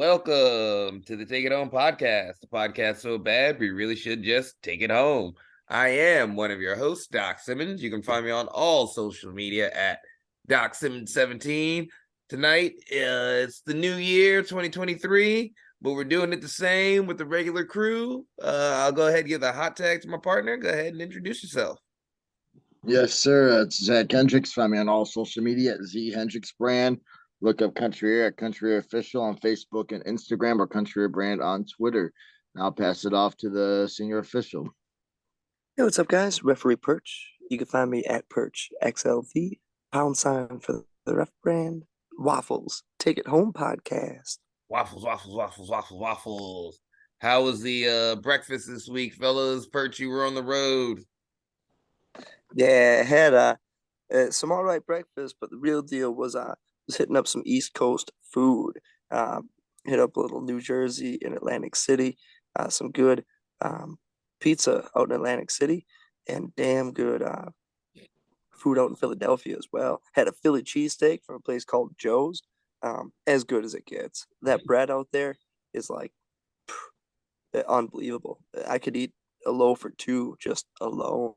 Welcome to the Take It Home podcast, the podcast so bad we really should just take it home. I am one of your hosts, Doc Simmons. You can find me on all social media at Doc Simmons 17. Tonight, it's the new year, 2023, but we're doing it the same with the regular crew. I'll go ahead and give the hot tag to my partner. Go ahead and introduce yourself. Yes, sir. It's Zach Hendricks. Find me on all social media at Z Hendricks Brand. Look up Country Air at Country Air Official on Facebook and Instagram, or Country Air Brand on Twitter. And I'll pass it off to the senior official. Hey, what's up, guys? Referee Perch. You can find me at Perch XLV, pound sign for the ref brand. Waffles, Take It Home podcast. Waffles, waffles, waffles, waffles, waffles. How was the breakfast this week, fellas? Perch, you were on the road. Yeah, had some all right breakfast, but the real deal was hitting up some East Coast food. Hit up a little New Jersey in Atlantic City, some good pizza out in Atlantic City, and damn good food out in Philadelphia as well. Had a Philly cheesesteak from a place called Joe's. As good as it gets. That bread out there is like unbelievable. I could eat a loaf or two just alone,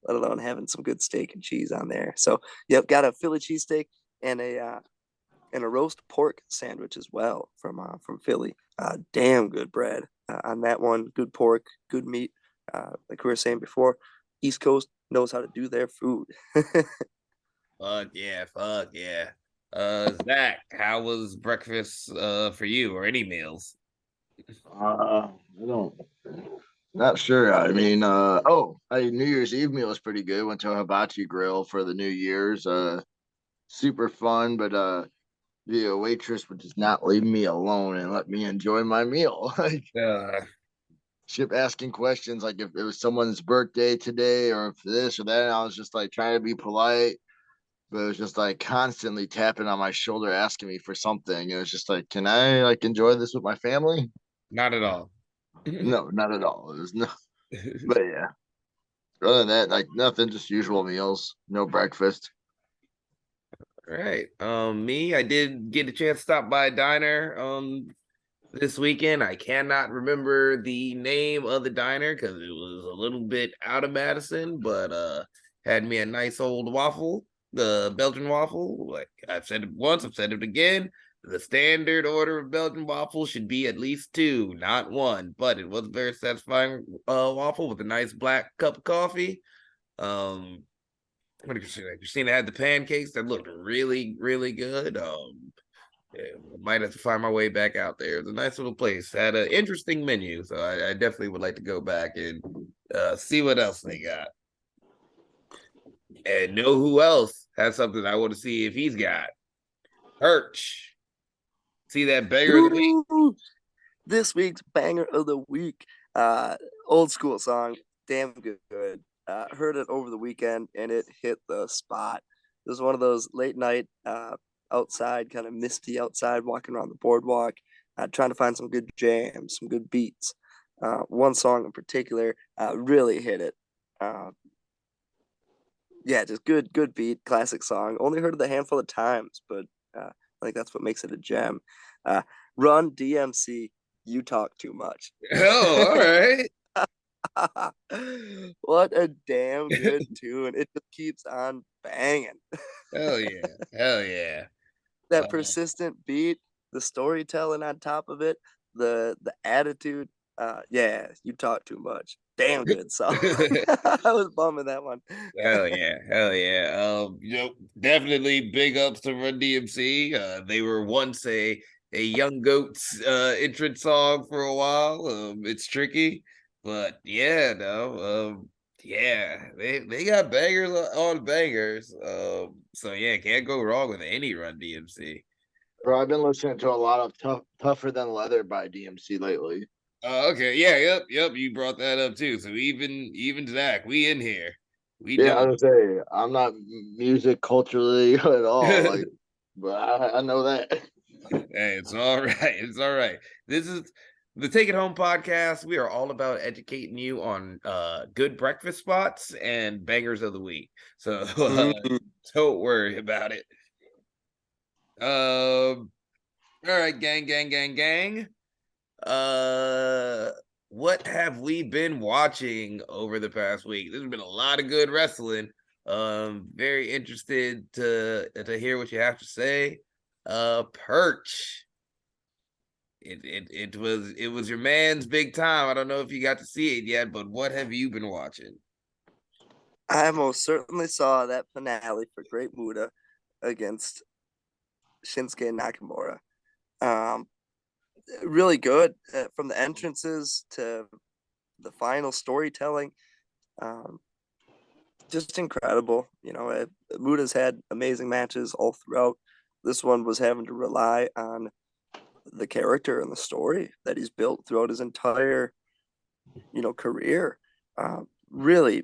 let alone having some good steak and cheese on there. So, yep, got a Philly cheesesteak and a roast pork sandwich as well from Philly. Damn good bread on that one. Good pork, good meat. Like we were saying before, East Coast knows how to do their food. Fuck yeah, fuck yeah. Zach, how was breakfast for you or any meals? I don't, not sure. New Year's Eve meal was pretty good. Went to a hibachi grill for the New Year's. Super fun, but the waitress would just not leave me alone and let me enjoy my meal. Like, Uh, kept asking questions like if it was someone's birthday today or if this or that. And I was just like trying to be polite, but it was just like constantly tapping on my shoulder, asking me for something. It was just like, can I like enjoy this with my family? Not at all. No, not at all. It was no, but yeah. Other than that, like nothing, just usual meals, no breakfast. Right. Me, I did get a chance to stop by a diner this weekend. I cannot remember the name of the diner because it was a little bit out of Madison, but had me a nice old waffle, the Belgian waffle. Like I've said it once, I've said it again. The standard order of Belgian waffles should be at least two, not one. But it was a very satisfying waffle with a nice black cup of coffee. What did Christina had the pancakes that looked really, really good. Yeah, might have to find my way back out there. It's a nice little place. Had an interesting menu, so I definitely would like to go back and see what else they got. And know who else has something I want to see if he's got. Perch. See that banger of the week? Ooh, this week's banger of the week. Old school song, damn good. Heard it over the weekend and it hit the spot. It was one of those late night outside, kind of misty outside, walking around the boardwalk, trying to find some good jams, some good beats. One song in particular really hit it. Yeah, just good beat, classic song. Only heard it a handful of times, but I think that's what makes it a gem. Run DMC, you talk too much. Oh, all right. What a damn good tune. It just keeps on banging. Hell yeah. Hell yeah. That persistent beat, the storytelling on top of it, the attitude. Yeah, you talk too much. Damn good song. I was bumming that one. Hell yeah, hell yeah. Definitely big ups to Run DMC. They were once a Young Goats entrance song for a while. It's tricky, but yeah, no, yeah, they got bangers on bangers. So yeah, can't go wrong with any Run DMC. Bro, I've been listening to a lot of Tougher Than Leather by DMC lately. Okay, yeah, yep. You brought that up too. So even Zach, we in here. We Yeah, know. I was gonna say I'm not music culturally at all, like, but I know that. Hey, it's all right. It's all right. This is the Take It Home podcast. We are all about educating you on good breakfast spots and bangers of the week. So Mm. don't worry about it. Um, All right, gang, gang, gang, gang. Uh, what have we been watching over the past week? There's been a lot of good wrestling. Very interested to hear what you have to say. Perch. It was your man's big time. I don't know if you got to see it yet, but what have you been watching? I most certainly saw that finale for Great Muda against Shinsuke Nakamura. Um, really good from the entrances to the final storytelling. Um, just incredible. Muda's had amazing matches all throughout. This one was having to rely on the character and the story that he's built throughout his entire, career. Really,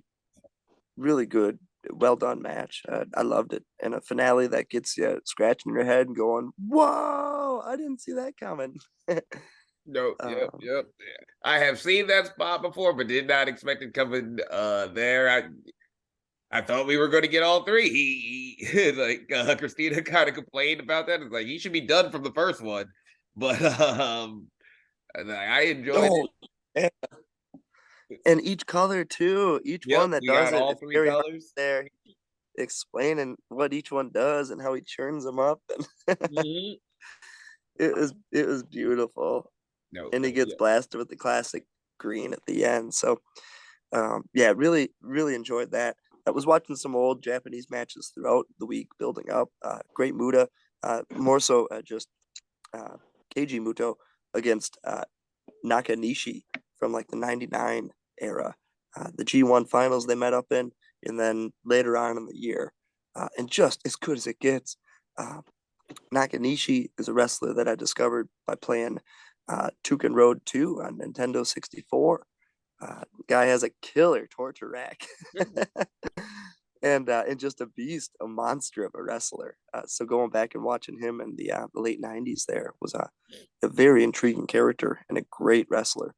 really good, well done match. I loved it, and a finale that gets you scratching your head and going, "Whoa! I didn't see that coming." No, yep, um, yep. I have seen that spot before, but did not expect it coming there. I thought we were going to get all three. Like Christina kind of complained about that. It's like he should be done from the first one, but I enjoyed oh, and, and each color too. Each Yep, one that we does got it, all it's three very hard colors. there explaining what each one does and how he churns them up. And Mhm. it was beautiful. No, And no, he gets yeah. blasted with the classic green at the end. So yeah, really, really enjoyed that. I was watching some old Japanese matches throughout the week building up. Great Muda, more so just uh, Keiji Muto against Nakanishi from like the '99 era. The G1 finals they met up in, and then later on in the year. And just as good as it gets. Uh, Nakanishi is a wrestler that I discovered by playing Tuken Road 2 on Nintendo 64. Guy has a killer torture rack. And just a beast, a monster of a wrestler. So going back and watching him in the late '90s there was a very intriguing character and a great wrestler.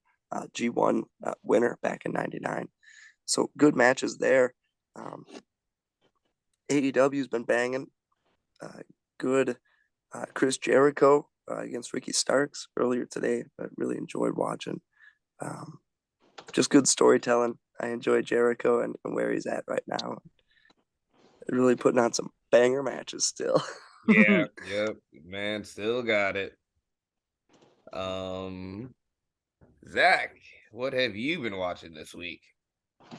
G1 winner back in '99. So good matches there. Um, AEW's been banging. Uh, Good Chris Jericho against Ricky Starks earlier today. I really enjoyed watching. Um, just good storytelling. I enjoy Jericho and where he's at right now. Really putting on some banger matches still. Yeah, yep, man, still got it. Um, Zach, what have you been watching this week?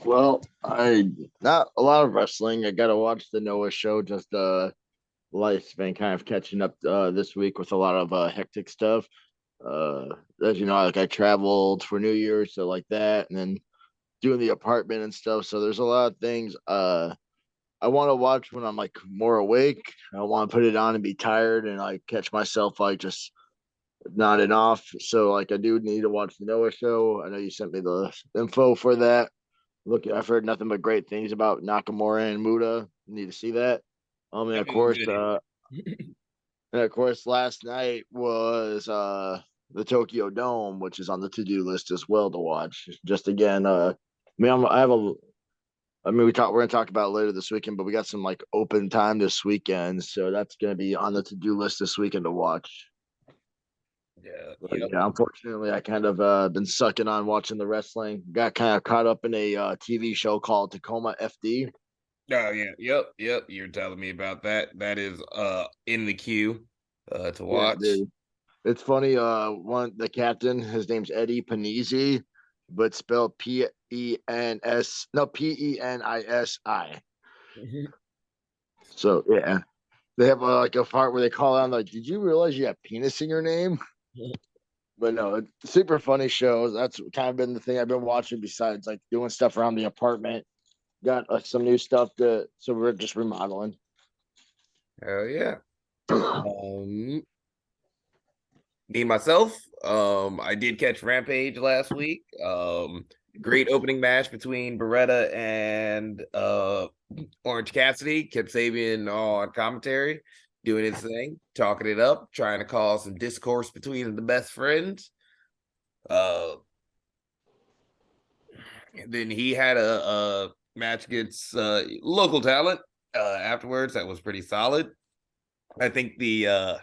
Well, I not a lot of wrestling. I got to watch the Noah show. Just life's been kind of catching up this week with a lot of hectic stuff. Uh, as you know, like I traveled for New Year's, so like that, and then doing the apartment and stuff. So there's a lot of things. I want to watch when I'm like more awake. I want to put it on and be tired and like catch myself like just nodding off. So like I do need to watch the Noah show. I know you sent me the info for that. Look, I've heard nothing but great things about Nakamura and Muda. Need to see that. And Yep, of it was course, good. last night was the Tokyo Dome, which is on the to-do list as well to watch. Just again, I have a we're gonna talk about it later this weekend, but we got some like open time this weekend, so that's gonna be on the to-do list this weekend to watch. Yeah, But yep. yeah, unfortunately, I kind of been sucking on watching the wrestling. Got kind of caught up in a TV show called Tacoma FD. Oh yeah, yep, yep. You're telling me about that. That is in the queue to Yeah, watch. dude. It's funny. One the captain, his name's Eddie Panisi, but spelled P-E-N-S. No, Penisi. So yeah, they have like a part where they call out like, "Did you realize you have penis in your name?" But no, it's super funny shows. That's kind of been the thing I've been watching besides like doing stuff around the apartment. Got some new stuff so we're just remodeling. Hell yeah. Um, Me myself, I did catch Rampage last week. Great opening match between Beretta and Orange Cassidy. Kept Sabian on commentary, doing his thing, talking it up, trying to cause some discourse between the best friends. Uh, then he had a match against local talent afterwards that was pretty solid. I think the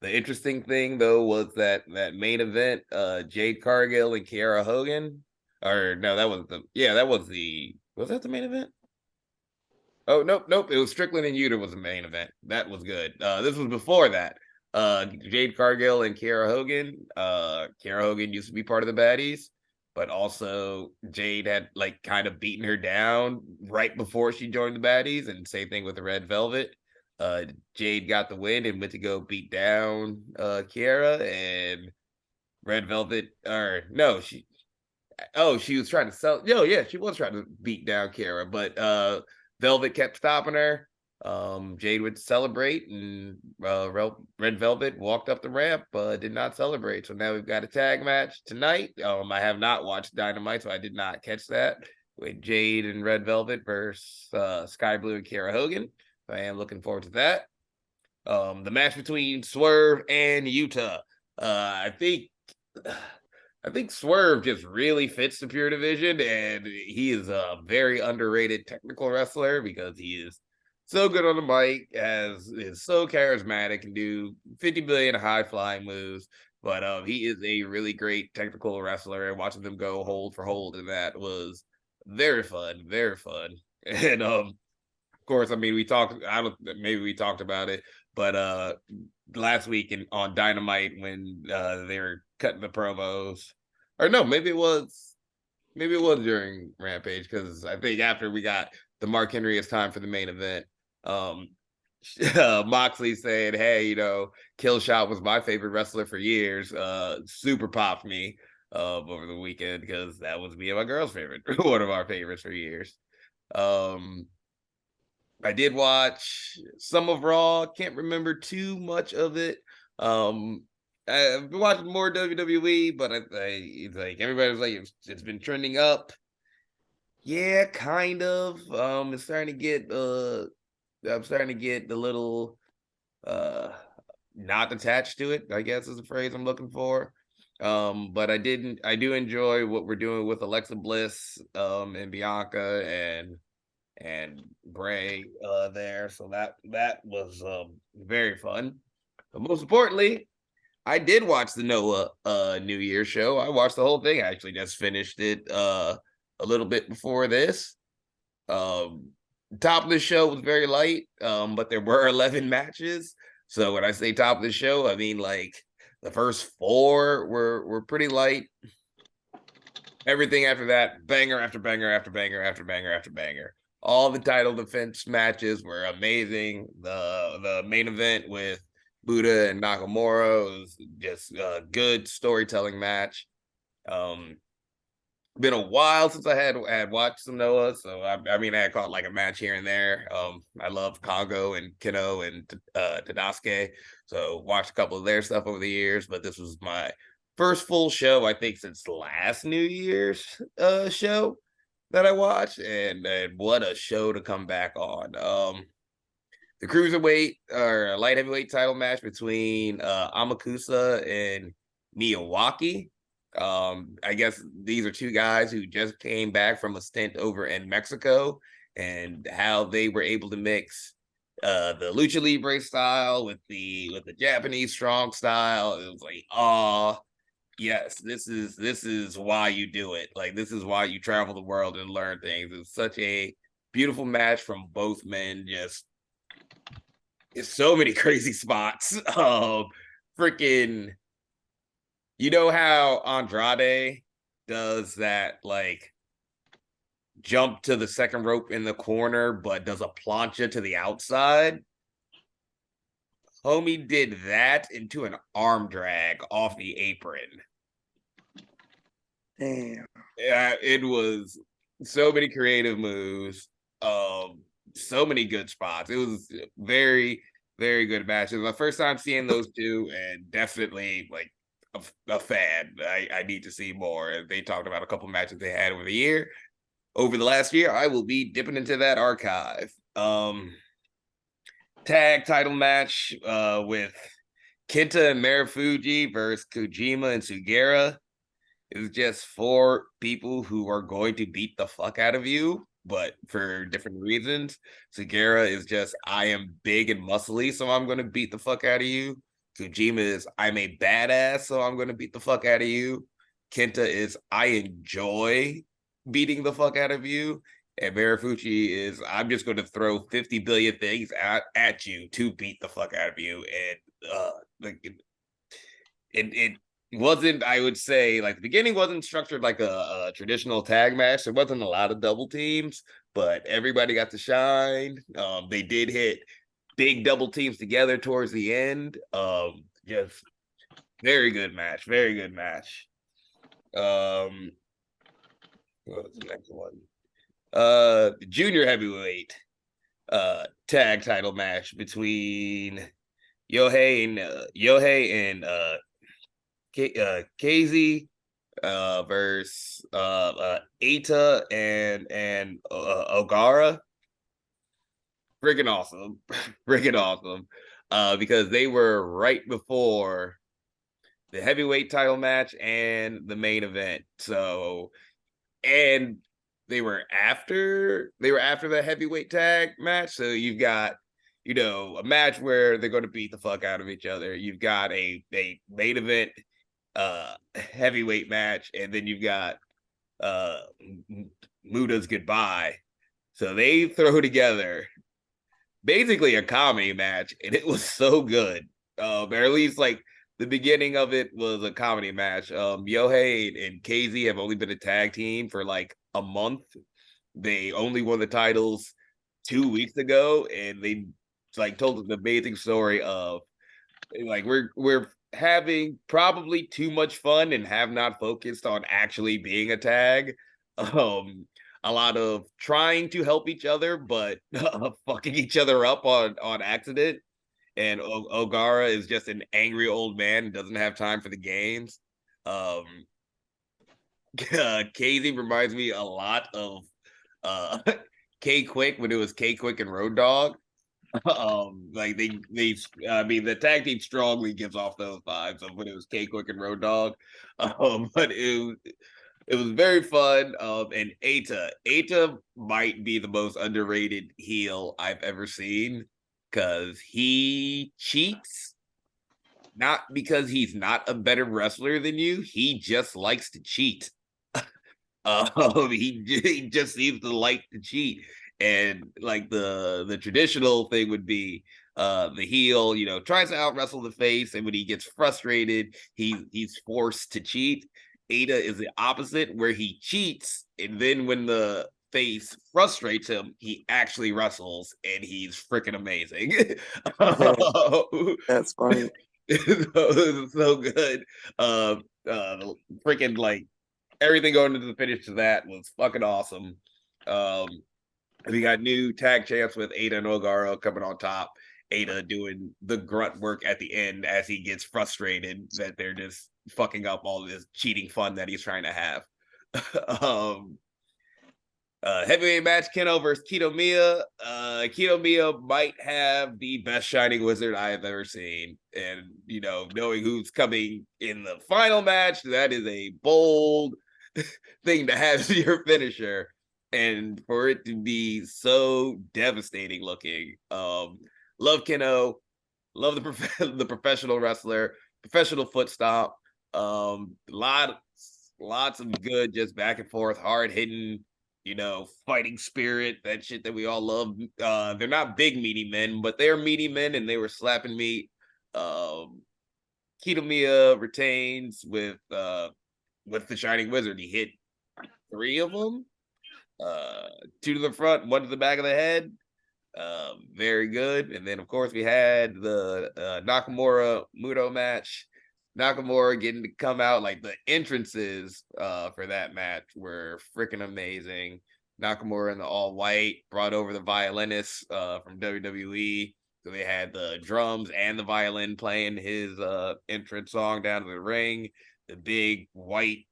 The interesting thing though was that main event, Jade Cargill and Kiara Hogan. Or no, was that the main event? Oh nope. It was Strickland and Yuta was the main event. That was good. This was before that. Jade Cargill and Kiara Hogan. Kiara Hogan used to be part of the baddies, but also Jade had like kind of beaten her down right before she joined the baddies, and same thing with the Red Velvet. Jade got the win and went to go beat down Kiara, and Red Velvet, or no, she was trying to sell. No, yeah, she was trying to beat down Kiara, but Velvet kept stopping her. Jade would celebrate, and Red Velvet walked up the ramp, did not celebrate. So now we've got a tag match tonight. I have not watched Dynamite, so I did not catch that with Jade and Red Velvet versus Sky Blue and Kiara Hogan. I am looking forward to that. The match between Swerve and Utah. I think Swerve just really fits the Pure Division, and he is a very underrated technical wrestler because he is so good on the mic, is so charismatic, and do 50 billion high flying moves. But he is a really great technical wrestler, and watching them go hold for hold in that was very fun, very fun. And of course, I mean, maybe we talked about it, but last week on Dynamite when they were cutting the promos, or no, maybe it was during Rampage, because I think after we got the Mark Henry, it's time for the main event. Um, Moxley saying, "Hey, Killshot was my favorite wrestler for years." Super popped me over the weekend because that was me and my girl's favorite, one of our favorites for years. I did watch some of Raw. Can't remember too much of it. I've been watching more WWE, but it's like everybody's like it's been trending up. Yeah, kind of. It's starting to get I'm starting to get a little not attached to it, I guess is the phrase I'm looking for. But I do enjoy what we're doing with Alexa Bliss and Bianca and Bray there. So that was very fun. But most importantly, I did watch the Noah New Year show. I watched the whole thing. I actually just finished it a little bit before this. Top of the show was very light, but there were 11 matches. So when I say top of the show, I mean like the first four were pretty light. Everything after that, banger after banger after banger after banger after banger. All the title defense matches were amazing. The main event with Buddha and Nakamura was just a good storytelling match. Been a while since I had watched some Noah, so I mean I had caught like a match here and there. I love Congo and Kino and Tadasuke, so watched a couple of their stuff over the years, but this was my first full show I think since last New Year's show that I watched, and what a show to come back on. The cruiserweight or light heavyweight title match between Amakusa and Miyawaki. I guess these are two guys who just came back from a stint over in Mexico, and how they were able to mix the lucha libre style with the Japanese strong style. It was like, oh yes, this is why you do it. Like, this is why you travel the world and learn things. It's such a beautiful match from both men. Just it's so many crazy spots. Freaking, you know how Andrade does that like jump to the second rope in the corner, but does a plancha to the outside? Homie did that into an arm drag off the apron. Damn. Yeah, it was so many creative moves. So many good spots. It was very, very good match. It was my first time seeing those two, and definitely like a fan. I need to see more. They talked about a couple matches they had over the last year. I will be dipping into that archive. Tag title match with Kenta and Marufuji versus Kojima and Sugera. Is just four people who are going to beat the fuck out of you, but for different reasons. Sugera is just, I am big and muscly, so I'm going to beat the fuck out of you. Kojima is I'm a badass, so I'm gonna beat the fuck out of you. Kenta is I enjoy beating the fuck out of you. And Marafuchi is I'm just gonna throw 50 billion things at you to beat the fuck out of you. And like it wasn't, I would say, like the beginning wasn't structured like a traditional tag match. There wasn't a lot of double teams, but everybody got to shine. They did hit big double teams together towards the end. Just very good match. Very good match. What was the next one? The junior heavyweight tag title match between Yohei and KZ versus Ata and Ogara. Freaking awesome. Freaking awesome. Because they were right before the heavyweight title match and the main event. So, and they were after the heavyweight tag match. So you've got, a match where they're going to beat the fuck out of each other. You've got a main event heavyweight match, and then you've got Muda's goodbye. So they throw together basically a comedy match, and it was so good. Or at least like the beginning of it was a comedy match. Yohei and KZ have only been a tag team for like a month. They only won the titles 2 weeks ago, and they like told us the amazing story of like we're having probably too much fun and have not focused on actually being a tag. A lot of trying to help each other, but fucking each other up on accident. And Ogara is just an angry old man and doesn't have time for the games. KZ reminds me a lot of uh K Quick when it was K Quick and Road Dog. Like they I mean the tag team strongly gives off those vibes of when it was K Quick and Road Dog. But it was very fun. And Ata might be the most underrated heel I've ever seen because he cheats, not because he's not a better wrestler than you. He just likes to cheat. He just seems to like to cheat, and like the traditional thing would be the heel, tries to out wrestle the face, and when he gets frustrated, he's forced to cheat. Ada is the opposite, where he cheats, and then when the face frustrates him, he actually wrestles, and he's freaking amazing. That's funny. So good. Freaking like everything going into the finish to that was fucking awesome. Um, we got new tag champs with Ada and Ogara coming on top. Ada doing the grunt work at the end as he gets frustrated that they're just fucking up all this cheating fun that he's trying to have. um, Heavyweight match, Keno versus Kiyomiya. Kiyomiya might have the best Shining Wizard I have ever seen. And, knowing who's coming in the final match, that is a bold thing to have as your finisher. And for it to be so devastating looking. Love Keno. Love the professional wrestler, professional foot stomp. Lots of good, just back and forth, hard hitting, fighting spirit, that shit that we all love. They're not big meaty men, but they're meaty men, and they were slapping meat. Kiyomiya retains with the Shining Wizard. He hit 3 of them, 2 to the front, 1 to the back of the head. Very good. And then of course we had the Nakamura Muto match. Nakamura getting to come out, like the entrances for that match were freaking amazing. Nakamura in the all white brought over the violinists from WWE. So they had the drums and the violin playing his entrance song down to the ring. The big white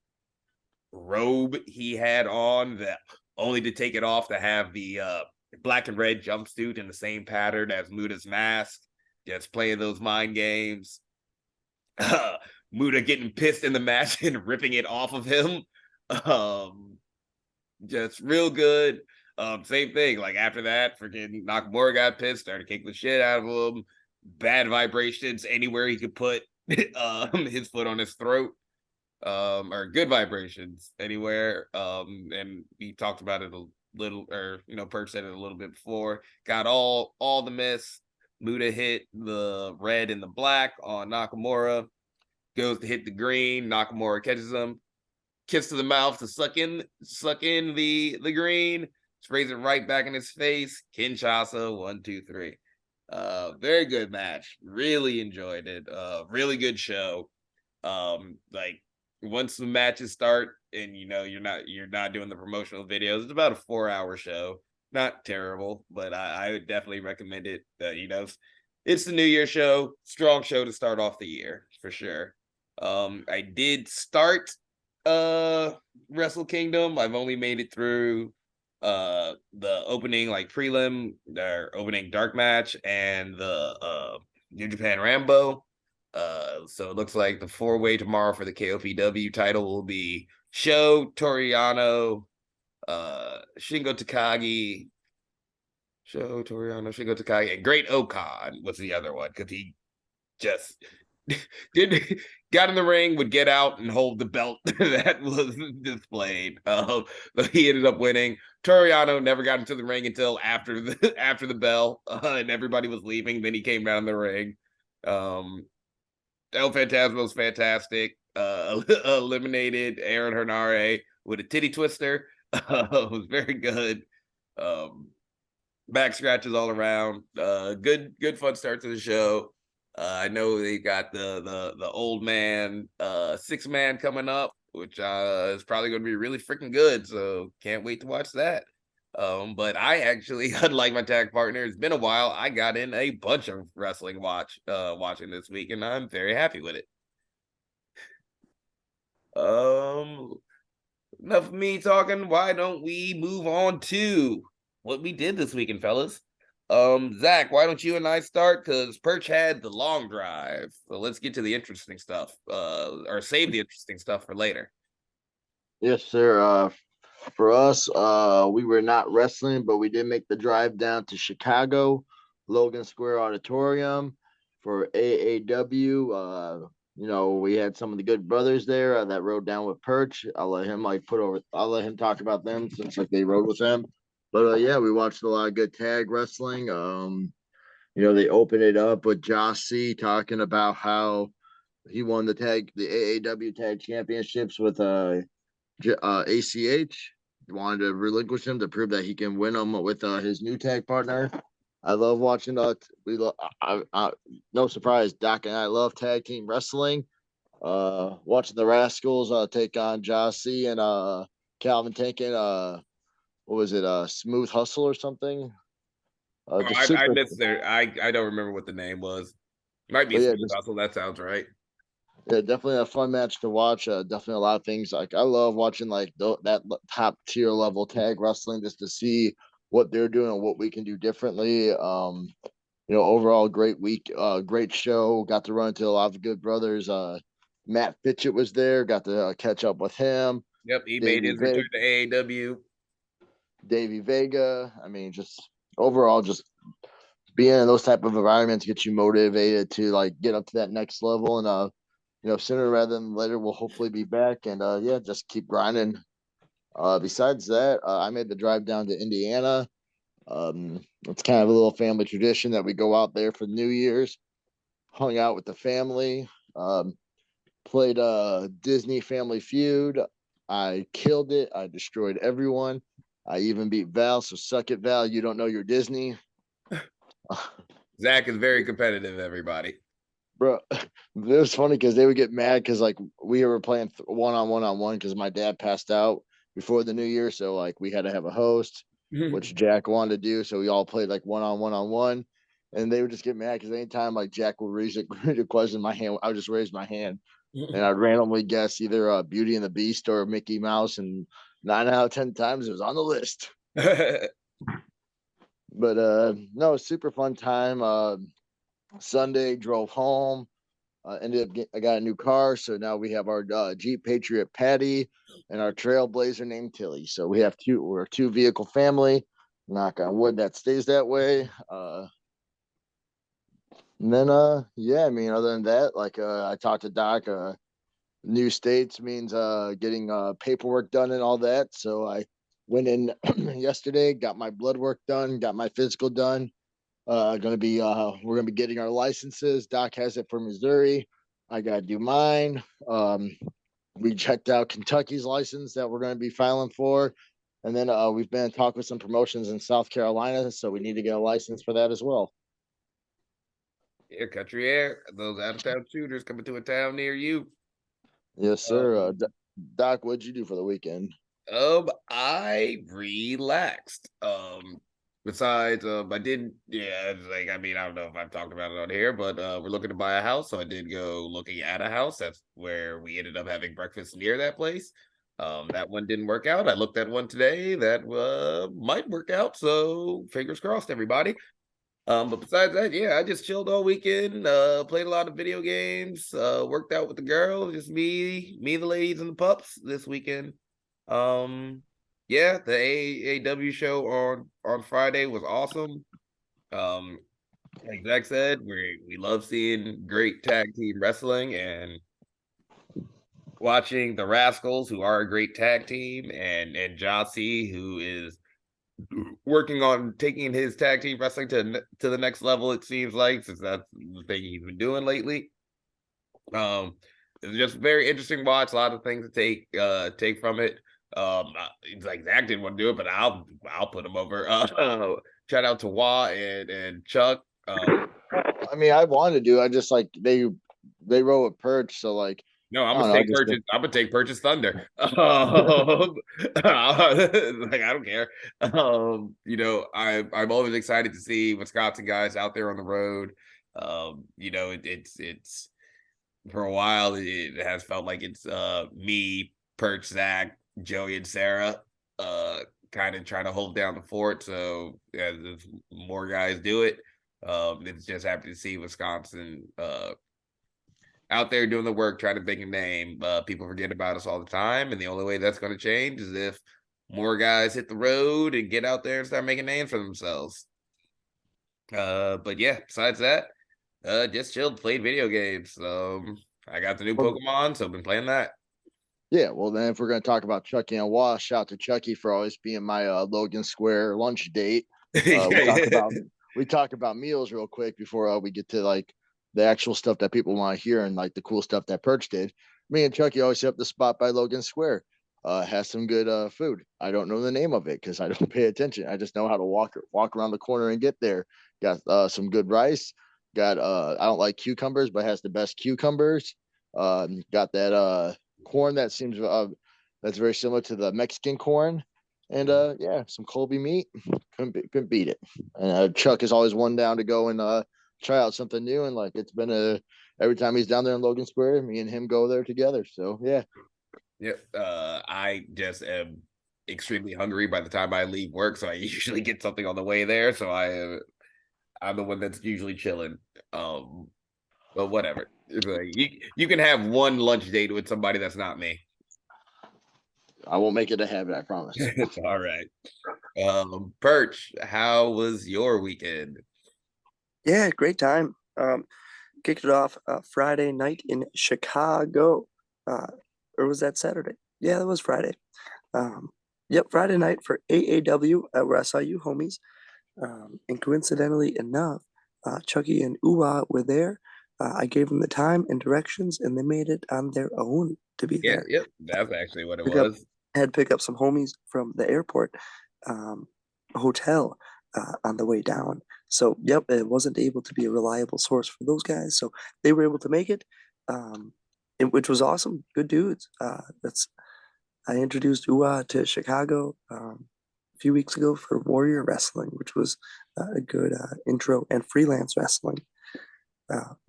robe he had on, that only to take it off to have the black and red jumpsuit in the same pattern as Muda's mask. Just playing those mind games. Muda getting pissed in the match and ripping it off of him. Just real good. Same thing. Like after that, freaking Nakamura got pissed, started kicking the shit out of him. bad vibrations anywhere he could put his foot on his throat, or good vibrations anywhere. And we talked about it a little, or Perch said it a little bit before. Got all the miss. Muda hit the red and the black on Nakamura. Goes to hit the green. Nakamura catches him. Kiss to the mouth to suck in the green. Sprays it right back in his face. Kinshasa, 1, 2, 3. Very good match. Really enjoyed it. Really good show. Like once the matches start and you're not doing the promotional videos, it's about a 4-hour show. Not terrible, but I would definitely recommend it. It's the New Year show. Strong show to start off the year for sure. I did start Wrestle Kingdom. I've only made it through the opening like prelim or opening dark match and the New Japan Rambo. So it looks like the 4-way tomorrow for the KOPW title will be Sho, Toriano, Shingo Takagi, Shingo Takagi, and Great Okan was the other one because he just did got in the ring, would get out and hold the belt that was displayed. But he ended up winning. Toriano never got into the ring until after the bell, and everybody was leaving. Then he came down the ring. El Phantasmo was fantastic. Eliminated Aaron Hernare with a titty twister. It was very good. Back scratches all around. Good fun start to the show. I know they got the old man 6-man coming up, which is probably going to be really freaking good. So can't wait to watch that. But I actually, unlike my tag partner, it's been a while. I got in a bunch of wrestling watching this week, and I'm very happy with it. Enough of me talking. Why don't we move on to what we did this weekend, fellas? Zach, why don't you and I start? Because Perch had the long drive. So let's get to the interesting stuff. Or save the interesting stuff for later. Yes, sir. For us, we were not wrestling, but we did make the drive down to Chicago, Logan Square Auditorium for AAW. We had some of the good brothers there that rode down with Perch. I'll let him talk about them since they rode with him. But yeah, we watched a lot of good tag wrestling. They opened it up with Josh C talking about how he won the AAW tag championships with ACH. Wanted to relinquish him to prove that he can win them with his new tag partner. I love watching. No surprise, Doc and I love tag team wrestling. Watching the Rascals take on Jossie and Calvin Tankin. What was it? Smooth Hustle or something. Just I super. missed there. I don't remember what the name was. Might be But yeah, Smooth Hustle. That sounds right. yeah, definitely a fun match to watch. Definitely a lot of things. Like I love watching that top tier level tag wrestling just to see what they're doing and what we can do differently. Overall great week, great show. Got to run into a lot of good brothers. Matt Fitchett was there. Got to catch up with him. Yep, he made Davey his Vega. return to AAW. Davey Vega. I mean, just overall, just being in those type of environments gets you motivated to get up to that next level. And sooner rather than later, we'll hopefully be back. And yeah, just keep grinding. Besides that, I made the drive down to Indiana. It's kind of a little family tradition that we go out there for New Year's, hung out with the family, played Disney Family Feud. I killed it. I destroyed everyone. I even beat Val. So suck it, Val. You don't know your Disney. Zach is very competitive, everybody. Bro, it was funny because they would get mad because we were playing one-on-one because my dad passed out before the new year, so we had to have a host, which Jack wanted to do, so we all played one-on-one, and they would just get mad because anytime Jack would raise a question, I would just raise my hand and I'd randomly guess either Beauty and the Beast or Mickey Mouse, and 9 out of 10 times it was on the list. But no, super fun time. Sunday drove home. I got a new car, so now we have our Jeep Patriot Patty and our Trailblazer named Tilly. So we're a 2 vehicle family. Knock on wood, that stays that way. And then yeah, I mean, other than that, like I talked to Doc, new states means getting paperwork done and all that. So I went in yesterday, got my blood work done, got my physical done. Gonna be we're gonna be getting our licenses. Doc has it for Missouri. I gotta do mine. We checked out Kentucky's license that we're gonna be filing for. And then we've been in talk with some promotions in South Carolina, so we need to get a license for that as well. Yeah, country air. Those out of town shooters coming to a town near you. Yes, sir. Um, Doc, what'd you do for the weekend? I relaxed. Besides, I did, yeah, it's like, I mean, I don't know if I've talked about it on here, but we're looking to buy a house, so I did go looking at a house. That's where we ended up having breakfast near that place. That one didn't work out. I looked at one today that might work out, so fingers crossed, everybody. But besides that, yeah, I just chilled all weekend, played a lot of video games, worked out with the girl, just me, the ladies, and the pups this weekend. Um, yeah, the AAW show on Friday was awesome. Um, like Zach said, we love seeing great tag team wrestling and watching the Rascals, who are a great tag team, and Jossie, who is working on taking his tag team wrestling to the next level. It seems like, since that's the thing he's been doing lately. Um, it's just very interesting watch. A lot of things to take from it. It's like Zach didn't want to do it, but I'll put him over. Shout out to Wah and Chuck. I mean, I wanted to do. I just like they roll with Perch, so like No, I'm I don't gonna know. I take just purchase. I'm gonna take purchase Thunder. Like, I don't care. I'm always excited to see Wisconsin guys out there on the road. It's for a while it has felt like it's me, Perch, Zach, Joey, and Sarah, uh, kind of trying to hold down the fort. So as more guys do it, it's just happy to see Wisconsin out there doing the work, trying to make a name. People forget about us all the time, and the only way that's going to change is if more guys hit the road and get out there and start making names for themselves. But yeah, besides that, just chilled, played video games. I got the new well, Pokemon, so I've been playing that. yeah. Well, then if we're gonna talk about Chucky and Wash, shout out to Chucky for always being my Logan Square lunch date. Uh, we talk Yeah, about we talk about meals real quick before we get to like the actual stuff that people want to hear and like the cool stuff that Perch did. Me and Chucky always hit up the spot by Logan Square. Has some good food. I don't know the name of it because I don't pay attention. I just know how to walk around the corner and get there. Got some good rice. Got I don't like cucumbers, but has the best cucumbers. Got that corn that seems that's very similar to the Mexican corn. And yeah, some Colby meat. Couldn't beat it. And Chuck is always one down to go and try out something new. And like it's been a every time he's down there in Logan Square, me and him go there together. So yeah. yep. I just am extremely hungry by the time I leave work, so I usually get something on the way there. So I'm the one that's usually chilling. Um, but whatever. It's like, you can have one lunch date with somebody that's not me. I won't make it a habit, I promise. It's all right. Perch, how was your weekend? Yeah, great time. Kicked it off Friday night in Chicago. Uh, or was that Saturday? Yeah, that was Friday. Um, yep, Friday night for AAW, where I saw you homies. And coincidentally enough, Chucky and Uwa were there. I gave them the time and directions, and they made it on their own to be Yeah, there. yep, that's actually what it Pick up, was. had to pick up some homies from the airport um, hotel on the way down. So, yep, it wasn't able to be a reliable source for those guys. So they were able to make it, which was awesome. Good dudes. That's I introduced Ua to Chicago a few weeks ago for Warrior Wrestling, which was a good intro, and freelance wrestling.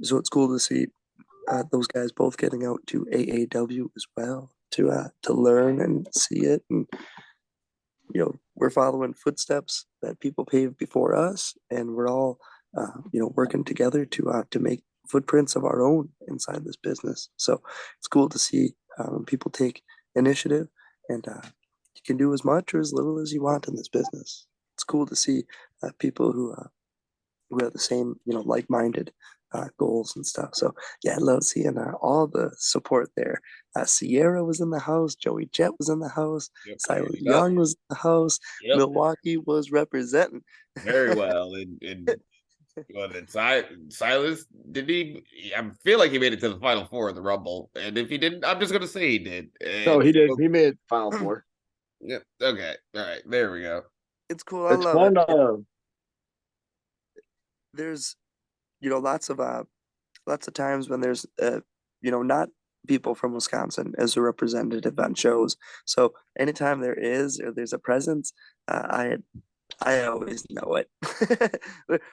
So it's cool to see those guys both getting out to AAW as well to learn and see it. And we're following footsteps that people paved before us, and we're all working together to make footprints of our own inside this business. So it's cool to see when people take initiative, and you can do as much or as little as you want in this business. It's cool to see people who have the same like-minded goals and stuff. So yeah, I love seeing all the support there. Sierra was in the house, Joey Jett was in the house, Yep, there Silas you go. Young was in the house, Yep, Milwaukee was representing. very well. And well, then Silas did he? I feel like he made it to the final four of the Rumble, and if he didn't, I'm just gonna say he did. No, And he did. He made Final Four. yep, okay, all right, there we go. It's cool. I It's love fun. it. There's lots of times when there's not people from Wisconsin as a representative on shows. So anytime there is or there's a presence, I always know it.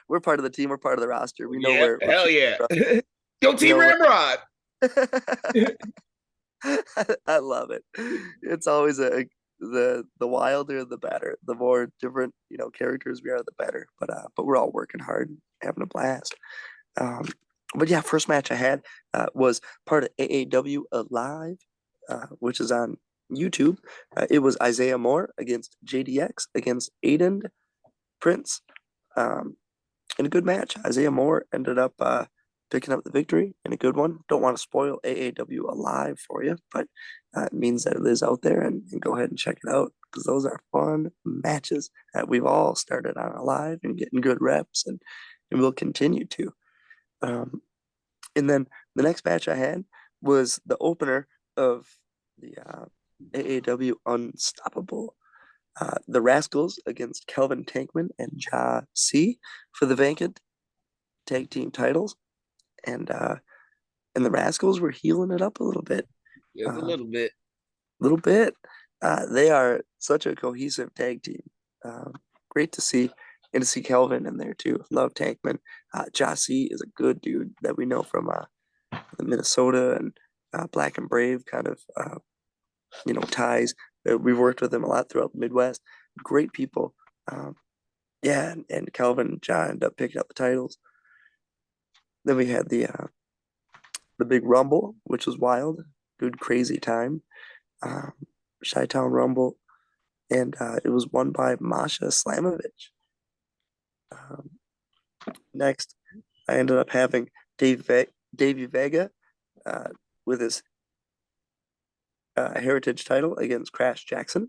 We're part of the team. We're part of the roster. We know Yeah, where hell yeah, go we Team know Ramrod. what. I love it. It's always the wilder the better. The more different characters we are, the better. But we're all working hard, having a blast. Um, but yeah, first match I had was part of AAW Alive, which is on YouTube. It was Isaiah Moore against JDX against Aiden Prince. Um, in a good match. Isaiah Moore ended up picking up the victory in a good one. Don't want to spoil AAW Alive for you, but it means that it is out there and go ahead and check it out because those are fun matches that we've all started on Alive and getting good reps and we'll continue to. Um, and then the next match I had was the opener of the AAW Unstoppable. The Rascals against Kelvin Tankman and Ja C for the vacant tag team titles, and the Rascals were healing it up a little bit, Just a uh, little bit. little bit. They are such a cohesive tag team. Um, Great to see, and to see Kelvin in there too. Love Tankman. Jossie is a good dude that we know from the Minnesota and Black and Brave kind of ties. We've worked with them a lot throughout the Midwest. Great people. Yeah, and Kelvin and John ended up picking up the titles. Then we had the big Rumble, which was wild, good crazy time. Um, Chi-Town Rumble, and it was won by Masha Slamovich. Um, Next, I ended up having Davey Vega uh, with his heritage title against Crash Jackson.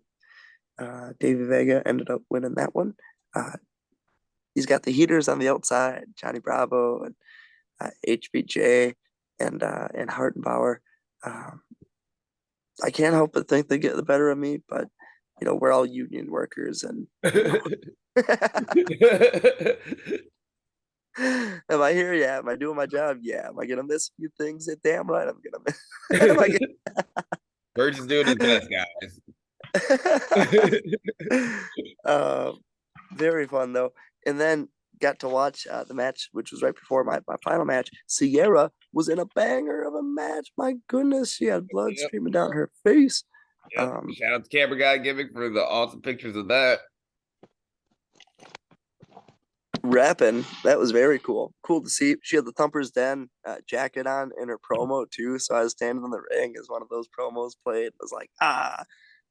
Davey Vega ended up winning that one. He's got the heaters on the outside, Johnny Bravo and HBJ and Hartenbauer. Um, I can't help but think they get the better of me, but we're all union workers, and am I here? Yeah. Am I doing my job? Yeah. Am I gonna miss a few things? Damn right, I'm gonna miss. Am I Perch is doing his best, guys. uh, very fun though. And then got to watch the match, which was right before my final match. Sierra was in a banger of a match. My goodness, she had blood Yep, streaming down her face. yep. Shout out to Camera Guy Gimmick for the awesome pictures of that. Rapping, that was very cool. Cool to see. She had the Thumper's Den jacket on in her promo too. So I was standing in the ring as one of those promos played. I was like,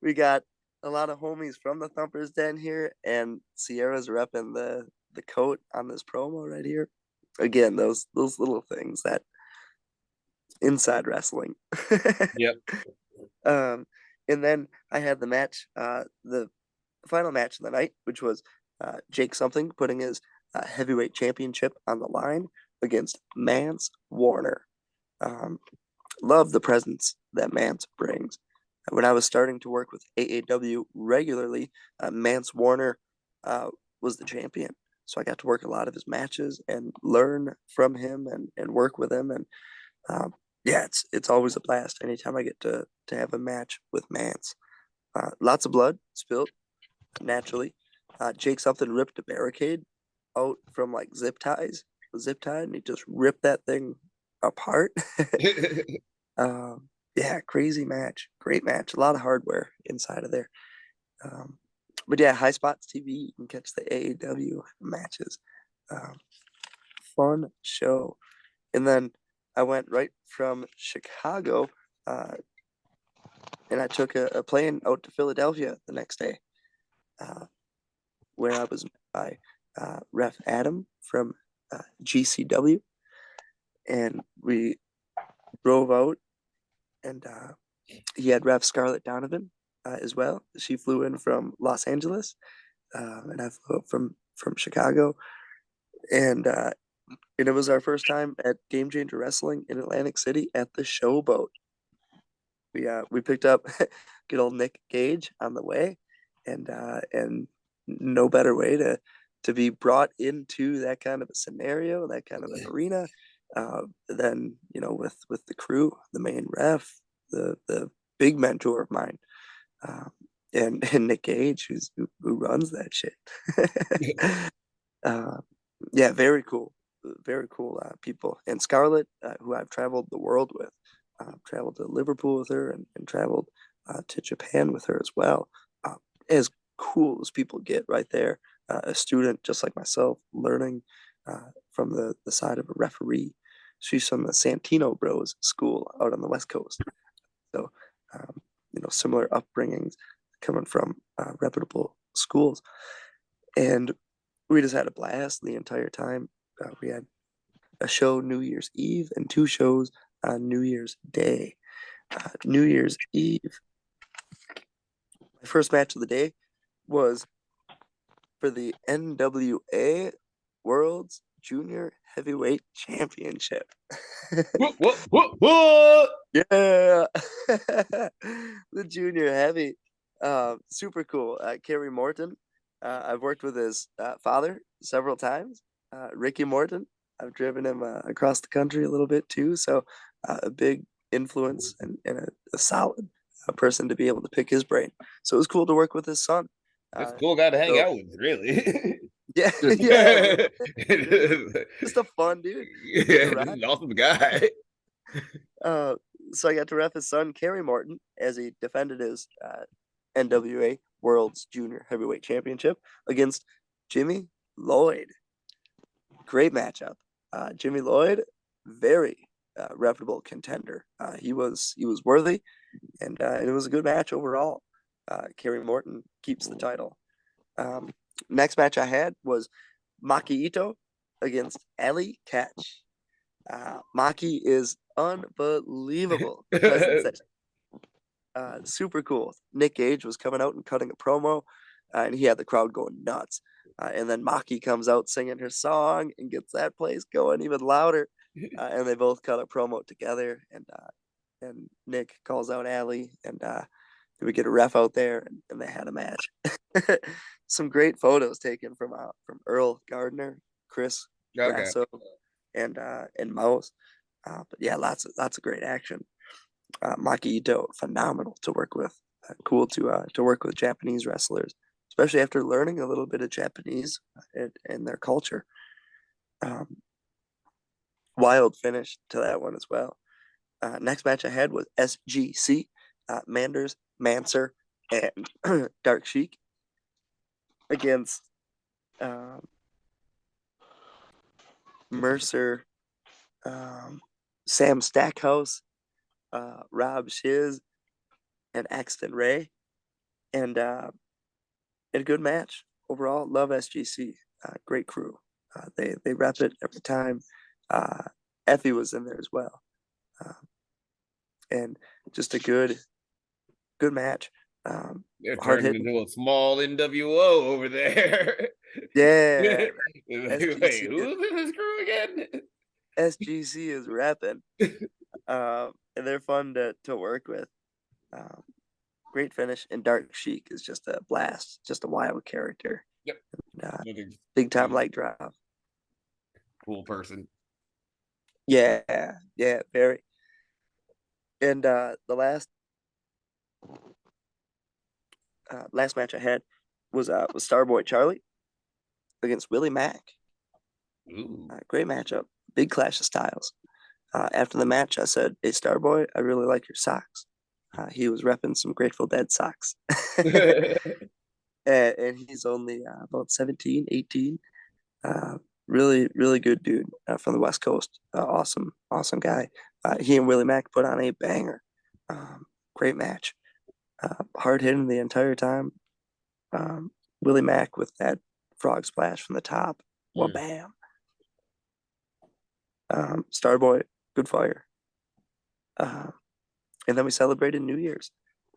we got a lot of homies from the Thumper's Den here, and Sierra's repping the coat on this promo right here. Again, those little things that inside wrestling. Yep. And then I had the match, the final match of the night, which was Jake Something putting his heavyweight championship on the line against Mance Warner. Um, love the presence that Mance brings. When I was starting to work with AAW regularly, Mance Warner was the champion. So I got to work a lot of his matches and learn from him and work with him. And yeah, it's always a blast anytime I get to have a match with Mance. Lots of blood spilled naturally. Jake Something ripped a barricade out from like zip tie, and he just ripped that thing apart. Yeah, crazy match, great match, a lot of hardware inside of there. But yeah, High Spots TV, you can catch the AAW matches. Um, Fun show. And then I went right from Chicago, and I took a plane out to Philadelphia the next day, where I was met by Ref Adam from GCW. and we drove out, and he had ref Scarlett Donovan as well. She flew in from Los Angeles, and I flew up from Chicago, and it was our first time at Game Changer Wrestling in Atlantic City at the Showboat. We picked up good old Nick Gage on the way, and no better way to be brought into that kind of a scenario, that kind of an arena, than with the crew, the main ref, the big mentor of mine, um, and Nick Gage, who runs that shit. uh, yeah, very cool people. And Scarlett, who I've traveled the world with, traveled to Liverpool with her, and traveled to Japan with her as well. Uh, as cool as people get right there, a student just like myself, learning from the side of a referee. She's from the Santino Bros school out on the West Coast. So, similar upbringings coming from reputable schools. And we just had a blast the entire time. We had a show New Year's Eve and two shows on New Year's Day. New Year's Eve, my first match of the day was for the NWA World's Junior Heavyweight Championship. What? Yeah, the junior heavy, super cool. Kerry Morton, I've worked with his father several times. Ricky Morton, I've driven him across the country a little bit too. So a big influence and a solid person to be able to pick his brain. So it was cool to work with his son. That's a cool guy to hang So out with, really. yeah, yeah, really, just a fun dude. Get to Yeah, this is ride. an awesome guy. Uh, so I got to ref his son, Kerry Morton, as he defended his NWA World's Junior Heavyweight Championship against Jimmy Lloyd. Great matchup. Jimmy Lloyd, very reputable contender. He was worthy, and it was a good match overall. Kerry Morton keeps the title. Um, Next match I had was Maki Ito against Ali Catch. Maki is unbelievable. The presence that super cool. Nick Gage was coming out and cutting a promo, and he had the crowd going nuts. And then Maki comes out singing her song and gets that place going even louder. And they both cut a promo together, and Nick calls out Allie, and we get a ref out there, and they had a match. Some great photos taken from Earl Gardner, Chris Okay. Grasso, and Mouse. But yeah, lots of great action. Maki Ito, phenomenal to work with. Cool to work with Japanese wrestlers, especially after learning a little bit of Japanese and their culture. Wild finish to that one as well. Next match I had was SGC, Manders, Manser, and Dark Sheik against Mercer, Sam Stackhouse, Rob Shiz, and Axton Ray, and a good match overall. Love SGC, great crew. They rep it every time. Effie was in there as well, and just a good match. They're Hard turning hitting. into a small NWO over there. Yeah, Wait, SGC who's in this crew again? SGC is repping, and they're fun to work with. Um, Great finish, and Dark Sheik is just a blast, just a wild character. Yep. And, big time light drop. Cool person. Yeah, very. And the last match I had was Starboy Charlie against Willie Mack. Ooh. Great matchup, big clash of styles. After the match, I said, "Hey Starboy, I really like your socks." He was repping some Grateful Dead socks. And he's only about 17, 18. Really, really good dude from the West Coast. Awesome guy. He and Willie Mack put on a banger. Great match. Hard hitting the entire time. Willie Mack with that frog splash from the top. Well, bam. Starboy, good fire. Uh, and then we celebrated New Year's,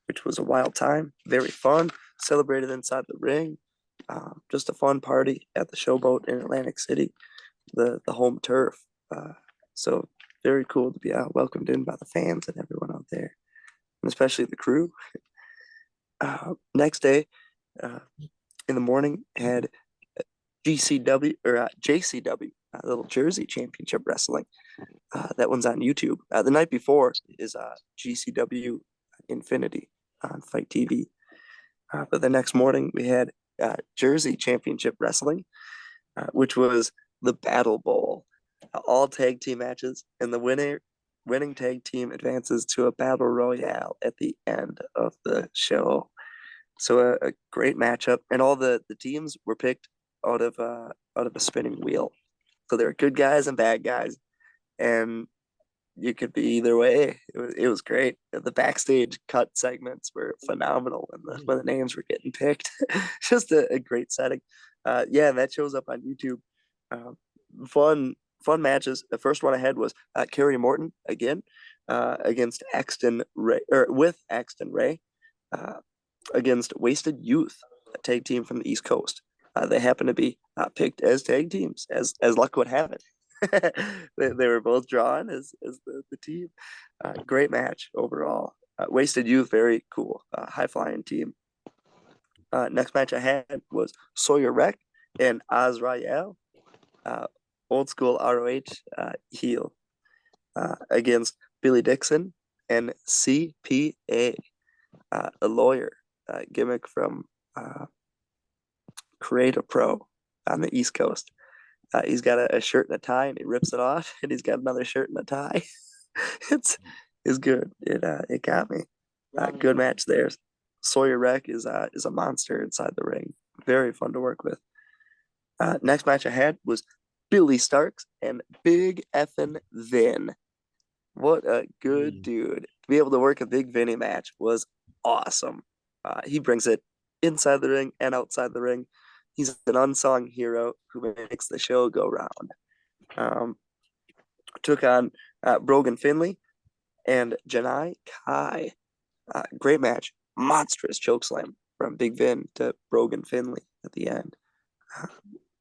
which was a wild time, very fun. Celebrated inside the ring. Just a fun party at the Showboat in Atlantic City, the home turf. So very cool to be welcomed in by the fans and everyone out there, and especially the crew. Next day, uh, in the morning, had GCW or JCW, Little Jersey Championship Wrestling. That one's on YouTube. The night before is GCW Infinity on Fight TV. But the next morning we had Jersey Championship Wrestling, which was the Battle Bowl, all tag team matches, and the winning tag team advances to a battle royale at the end of the show. So a great matchup, and all the teams were picked out of a spinning wheel. So there were good guys and bad guys, and you could be either way. It was great. The backstage cut segments were phenomenal when the names were getting picked. Just a great setting. Yeah, and that shows up on YouTube. Um, fun matches. The first one I had was Kerry Morton again against Axton Ray, or with Axton Ray against Wasted Youth, a tag team from the East Coast. They happen to be picked as tag teams, as luck would have it. They were both drawn as the team. Great match overall. Wasted Youth, very cool. High flying team. Next match I had was Sawyer Wreck and Azrael, old school ROH heel, against Billy Dixon and CPA, a lawyer gimmick from Creative Pro on the East Coast. He's got a shirt and a tie, and he rips it off, and he's got another shirt and a tie. it's good. It got me. Good match there. Sawyer Wreck is a monster inside the ring. Very fun to work with. Next match I had was Billy Starks and Big Effin' Vin. What a good dude. To be able to work a Big Vinny match was awesome. He brings it inside the ring and outside the ring. He's an unsung hero who makes the show go round. Took on Brogan Finley and Janai Kai. Great match. Monstrous chokeslam from Big Vin to Brogan Finley at the end.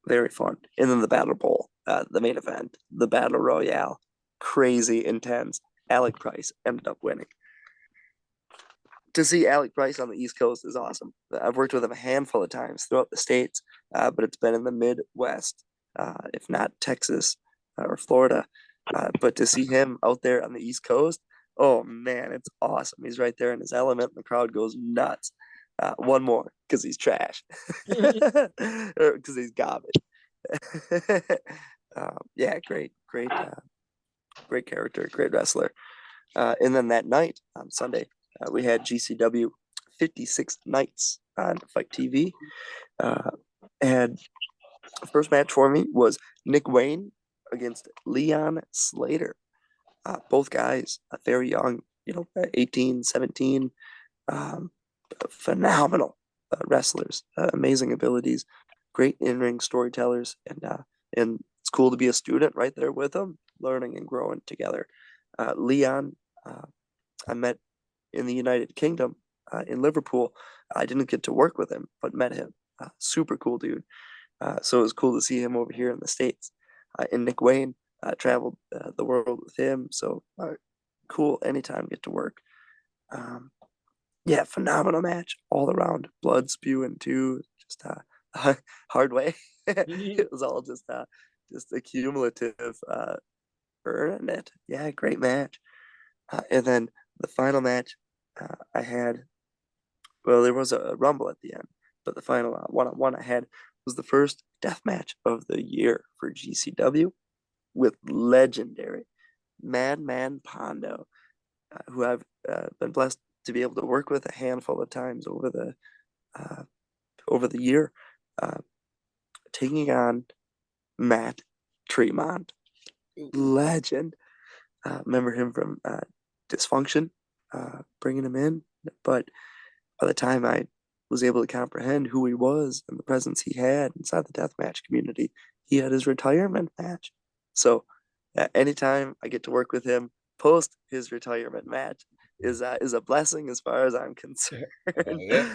Very fun. And then the Battle Bowl, the main event, the Battle Royale. Crazy intense. Alec Price ended up winning. To see Alec Price on the East Coast is awesome. I've worked with him a handful of times throughout the states, but it's been in the Midwest, if not Texas or Florida. But to see him out there on the East Coast, oh man, it's awesome. He's right there in his element, and the crowd goes nuts. One more, because he's trash, or because he's garbage. Yeah, great character, great wrestler. And then that night on Sunday, we had GCW 56 Nights on Fight TV. And first match for me was Nick Wayne against Leon Slater. Both guys very young, 18, 17. Phenomenal wrestlers, amazing abilities, great in-ring storytellers, and it's cool to be a student right there with them, learning and growing together. Leon, I met in the United Kingdom, in Liverpool. I didn't get to work with him, but met him. Super cool dude. So it was cool to see him over here in the States. And Nick Wayne, traveled the world with him. So cool anytime get to work. Yeah, phenomenal match all around. Blood spewing too, just hard way. It was all just a cumulative earning it. Yeah, great match. And then the final match I had, well, there was a rumble at the end, but the final one-on-one I had was the first death match of the year for GCW with legendary Madman Pondo, who I've been blessed to be able to work with a handful of times over the year, taking on Matt Tremont, legend. Remember him from Dysfunction, bringing him in, but by the time I was able to comprehend who he was and the presence he had inside the deathmatch community, he had his retirement match. So Anytime I get to work with him post his retirement match is a blessing as far as I'm concerned. Yeah.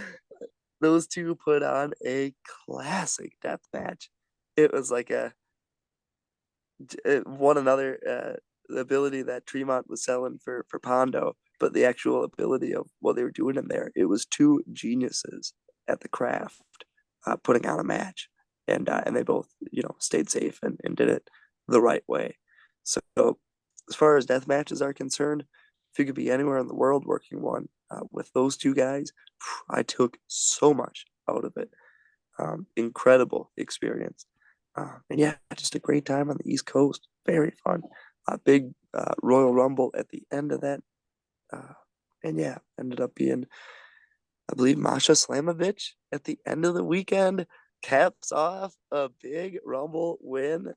Those two put on a classic death match. It was like one another the ability that Tremont was selling for Pondo, but the actual ability of what they were doing in there. It was two geniuses at the craft putting on a match, and they both stayed safe and did it the right way. So as far as death matches are concerned, if you could be anywhere in the world working one with those two guys, I took so much out of it. Incredible experience. And yeah, just a great time on the East Coast. Very fun. A big Royal Rumble at the end of that. Uh, and yeah, ended up being, I believe, Masha Slamovich at the end of the weekend caps off a big Rumble win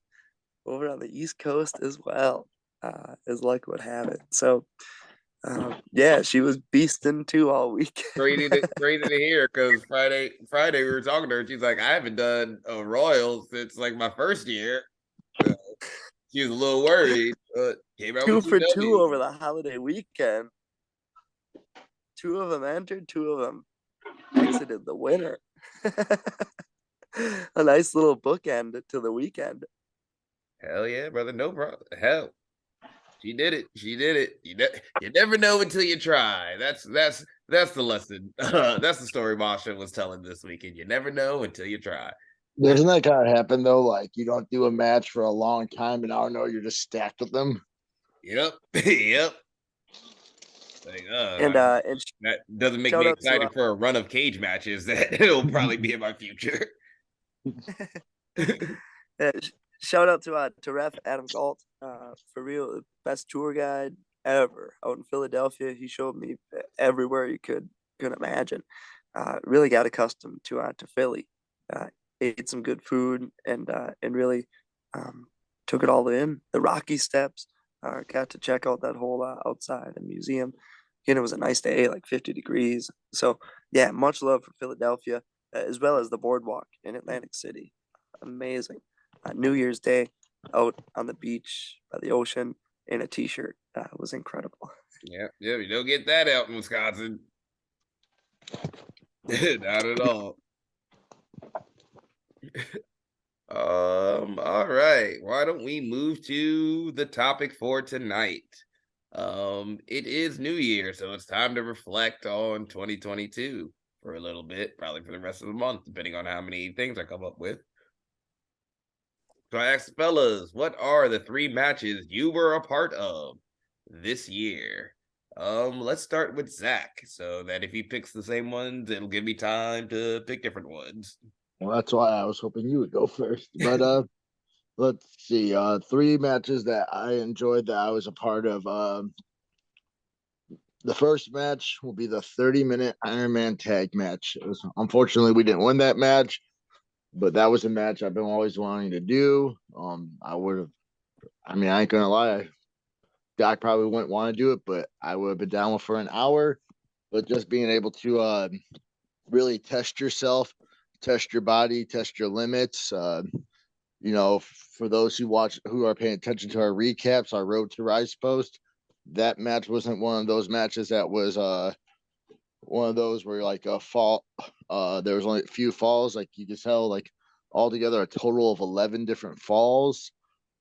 over on the East Coast as well, as luck would have it. So, yeah, she was beasting too all weekend. Crazy to hear because Friday we were talking to her. She's like, I haven't done a Royal since like my first year. So she was a little worried, but came out Two with two for two W's. over the holiday weekend. Two of them entered, two of them exited the winner. A nice little bookend to the weekend. Hell yeah, brother. No problem. Hell, she did it. She did it. You never know until you try. That's the lesson. That's the story Masha was telling this weekend. You never know until you try. Doesn't that kind of happen though? Like you don't do a match for a long time, and I don't know, you're just stacked with them. Yep. Yep. Like, And that doesn't make shout me out to excited for a run of cage matches that it'll probably be in my future. shout out to Ref Adam Galt, for real, best tour guide ever out in Philadelphia. He showed me everywhere you could imagine. Really got accustomed to Philly. Uh, Ate some good food and really um, took it all in. The Rocky Steps. Got to check out that whole outside the museum. Again, it was a nice day, like 50 degrees. So yeah, much love for Philadelphia, as well as the boardwalk in Atlantic City. Amazing. New Year's Day out on the beach by the ocean in a t-shirt was incredible. Yeah, yeah, you don't get that out in Wisconsin. Not at all. All right. Why don't we move to the topic for tonight? It is New Year, so it's time to reflect on 2022 for a little bit, probably for the rest of the month, depending on how many things I come up with. So I asked fellas, what are the three matches you were a part of this year? Let's start with Zach, so that if he picks the same ones, it'll give me time to pick different ones. Well, that's why I was hoping you would go first. But let's see. Three matches that I enjoyed that I was a part of. The first match will be the 30-minute Iron Man tag match. Unfortunately, we didn't win that match, but that was a match I've been always wanting to do. I would have. I mean, I ain't gonna lie. Doc probably wouldn't want to do it, but I would have been down for an hour. But just being able to really test yourself, test your body, test your limits. For those who are paying attention to our recaps, our Road to Rise post, that match wasn't one of those matches that was one of those where like a fall. There was only a few falls, like you could tell, like altogether a total of 11 different falls.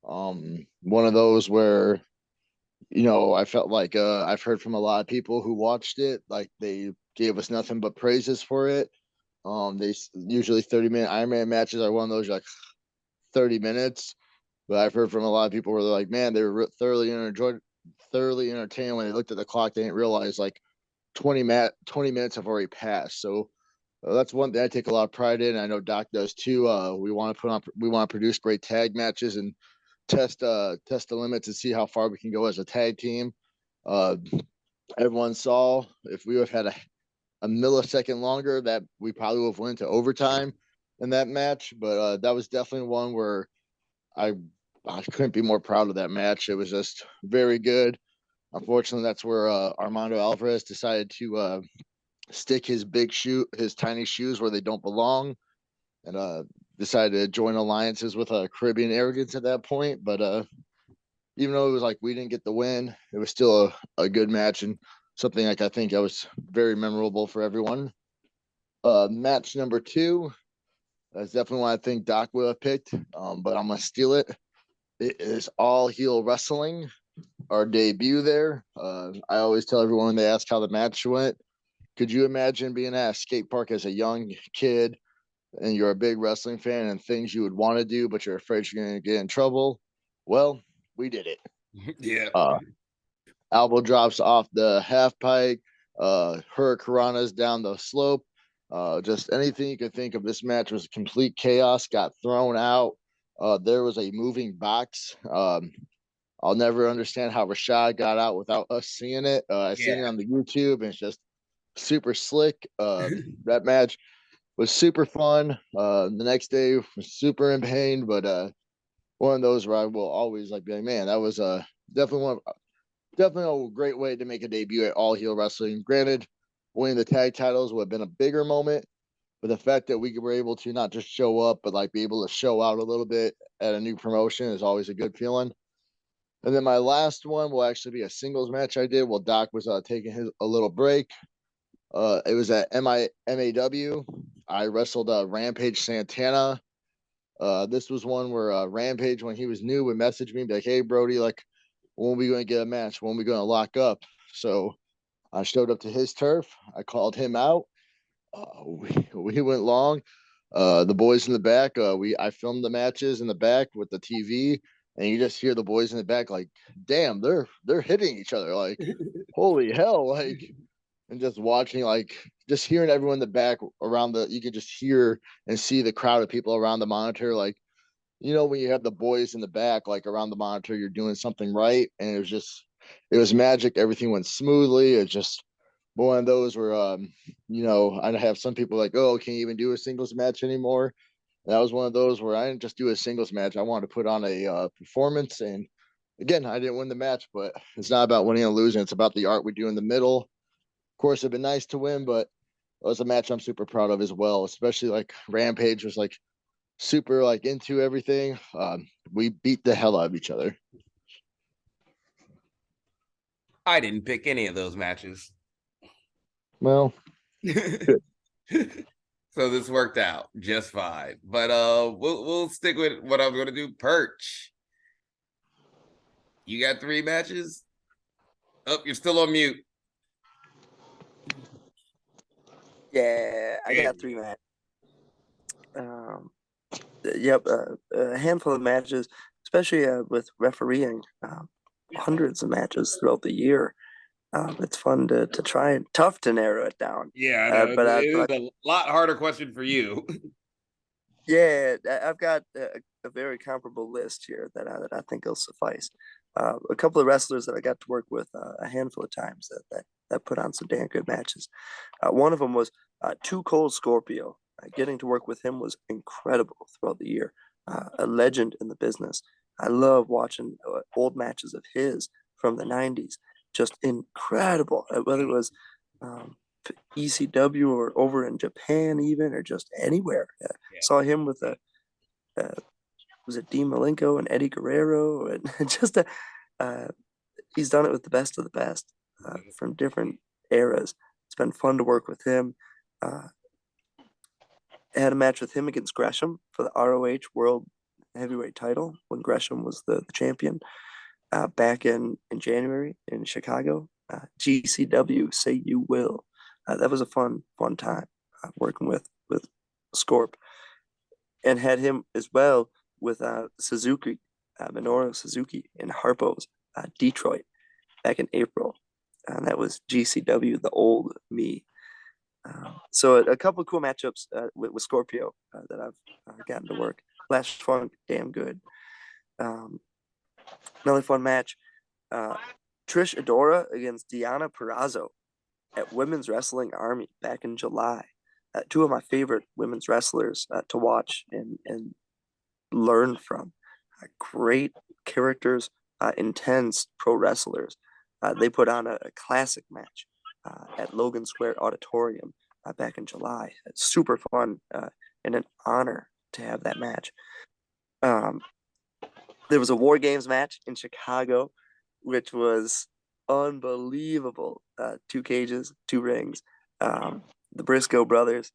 One of those where I felt like I've heard from a lot of people who watched it, like they gave us nothing but praises for it. They usually 30-minute Iron Man matches are one of those like 30 minutes, but I've heard from a lot of people where they're like, man, they were thoroughly entertained when they looked at the clock. They didn't realize like 20 minutes have already passed. So that's one thing I take a lot of pride in. I know Doc does too. We want to produce great tag matches and test the limits and see how far we can go as a tag team. Uh, Everyone saw if we would have had a millisecond longer, that we probably would have went to overtime in that match. But that was definitely one where I I couldn't be more proud of that match. It was just very good. Unfortunately, that's where Armando Alvarez decided to stick his tiny shoes where they don't belong, and decided to join alliances with Caribbean Arrogance at that point. But even though it was like we didn't get the win, it was still a good match and something like I think that was very memorable for everyone. Match number two. That's definitely one I think Doc would have picked, but I'm gonna steal it. It is all heel wrestling. Our debut there. I always tell everyone when they ask how the match went, could you imagine being at a skate park as a young kid and you're a big wrestling fan and things you would want to do, but you're afraid you're going to get in trouble? Well, we did it. Yeah. Uh, Elbow drops off the half pike, Hurricanranas down the slope. Just anything you could think of. This match was complete chaos, got thrown out. There was a moving box. I'll never understand how Rashad got out without us seeing it. I seen it Yeah. on the YouTube, and it's just super slick. That match was super fun. The next day was super in pain, but one of those where I will always like be like, man, that was definitely definitely a great way to make a debut at All Heel Wrestling. Granted, winning the tag titles would have been a bigger moment, but the fact that we were able to not just show up, but like be able to show out a little bit at a new promotion is always a good feeling. And then my last one will actually be a singles match I did while Doc was taking a little break. It was at MAW. I wrestled Rampage Santana. This was one where Rampage, when he was new, would message me, be like, "Hey Brody, like, when are we going to get a match? When are we going to lock up?" So I showed up to his turf. I called him out. We went long. The boys in the back. I filmed the matches in the back with the TV, and you just hear the boys in the back like, "Damn, they're hitting each other! Like, holy hell!" Like, and just watching, like, just hearing everyone in the back around the. You could just hear and see the crowd of people around the monitor, like, when you have the boys in the back, like around the monitor, you're doing something right. And it was magic. Everything went smoothly. It's just one of those where, I have some people like, oh, can't you even do a singles match anymore? And that was one of those where I didn't just do a singles match. I wanted to put on a performance. And again, I didn't win the match, but it's not about winning or losing. It's about the art we do in the middle. Of course, it'd been nice to win, but it was a match I'm super proud of as well, especially like Rampage was like super like into everything. We beat the hell out of each other. I didn't pick any of those matches. Well, good. So this worked out just fine. But we'll stick with what I'm gonna do. Perch. You got three matches? Oh, you're still on mute. Yeah, I There got we three go. matches. Um, yep, a handful of matches, especially with refereeing hundreds of matches throughout the year. It's fun to try and tough to narrow it down. Yeah, I know. But It is a lot harder question for you. yeah, I've got a very comparable list here that I think will suffice. A couple of wrestlers that I got to work with a handful of times that put on some damn good matches. One of them was Too Cold Scorpio. Getting to work with him was incredible throughout the year. A legend in the business. I love watching old matches of his from the '90s. Just incredible. Whether it was um, ECW or over in Japan, even or just anywhere. Yeah. Saw him with a was it Dean Malenko and Eddie Guerrero, and just uh, he's done it with the best of the best from different eras. It's been fun to work with him. Uh, I had a match with him against Gresham for the ROH World Heavyweight title when Gresham was the champion back in January in Chicago. GCW, say you will. That was a fun time working with Scorp, and had him as well with Suzuki, Minoru Suzuki in Harpo's Detroit back in April. And that was GCW, the old me. So a couple of cool matchups with Scorpio that I've gotten to work. Flash Funk, damn good. Um, Another fun match, uh, Trish Adora against Diana Perrazzo at Women's Wrestling Army back in July. Two of my favorite women's wrestlers to watch and learn from. Great characters, intense pro wrestlers. They put on a classic match at Logan Square Auditorium back in July. It's super fun and an honor to have that match. Um, There was a War Games match in Chicago, which was unbelievable. Two cages, two rings. The Briscoe brothers,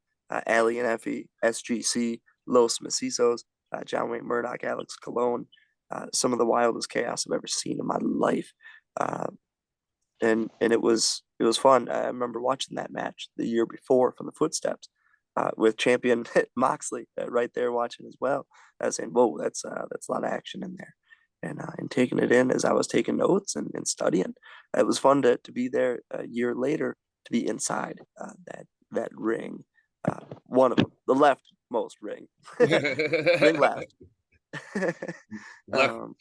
Ali and Effie, SGC, Los Macisos, John Wayne Murdoch, Alex Colon. Some of the wildest chaos I've ever seen in my life. Uh, and it was fun. I remember watching that match the year before from the Footsteps with champion Moxley right there watching as well. I was saying, "Whoa, that's a lot of action in there," and taking it in as I was taking notes and studying. It was fun to be there a year later to be inside that ring, one of them, the leftmost ring, ring left. left um,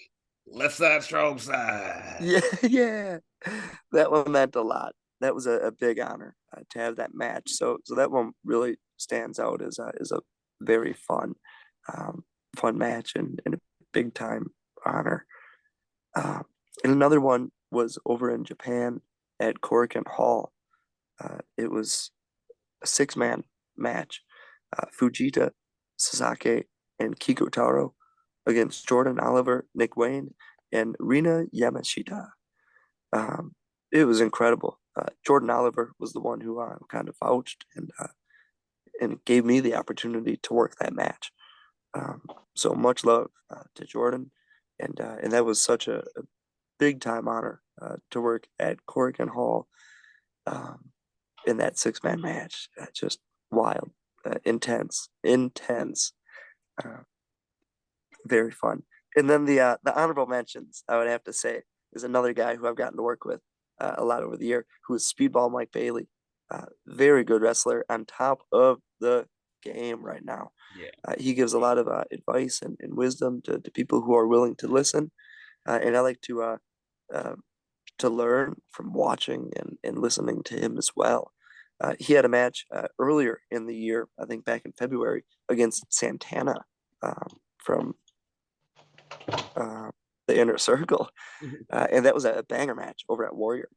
left side, strong side. Yeah, yeah. That one meant a lot. That was a big honor to have that match. So that one really stands out as a very um, fun match and a big time honor. Uh, and another one was over in Japan at Korakuen Hall. It was a six-man match. Fujita, Sasaki, and Kiko Taro against Jordan Oliver, Nick Wayne, and Rina Yamashita. Um, it was incredible. Jordan Oliver was the one who kind of vouched and gave me the opportunity to work that match. Um, so much love to Jordan, and that was such a big time honor to work at Corrigan Hall um, in that six-man match. Just wild, intense, uh, very fun. And then the honorable mentions, I would have to say, is another guy who I've gotten to work with a lot over the year, who is Speedball Mike Bailey. Very good wrestler, on top of the game right now. Yeah. He gives a lot of advice and wisdom to people who are willing to listen. And I like uh, to learn from watching and listening to him as well. He had a match earlier in the year, I think back in February, against Santana from the Inner Circle. And that was a banger match over at Warrior.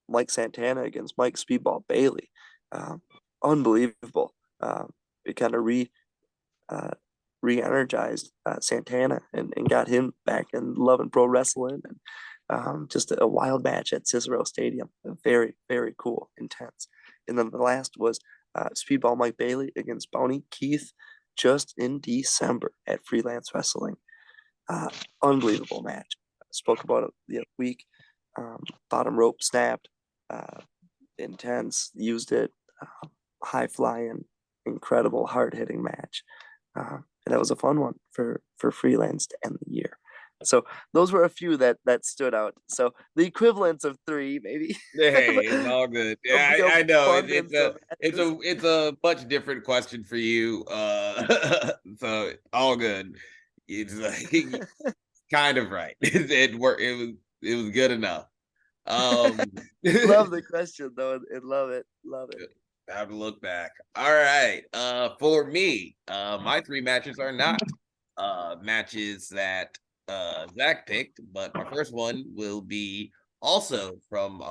Mike Santana against Mike Speedball Bailey. Um, Unbelievable. It kind of re-energized Santana and got him back in loving pro wrestling, and just a wild match at Cicero Stadium. Very, very cool, intense. And then the last was Speedball Mike Bailey against Boney Keith just in December at Freelance Wrestling. Uh, Unbelievable match. Spoke about it the other week. Bottom rope snapped. Intense. Used it. High flying. Incredible hard hitting match. And that was a fun one for Freelance to end the year. So those were a few that stood out. So the equivalents of three, maybe. Hey, it's all good. Yeah, Of I know abundance of matches. it's a much different question for you. So all good. It's like kind of right. It worked. It was good enough. Um, Love the question though, and love it, love it. Have to look back. All right. For me, my three matches are not matches that Zach picked, but my first one will be also from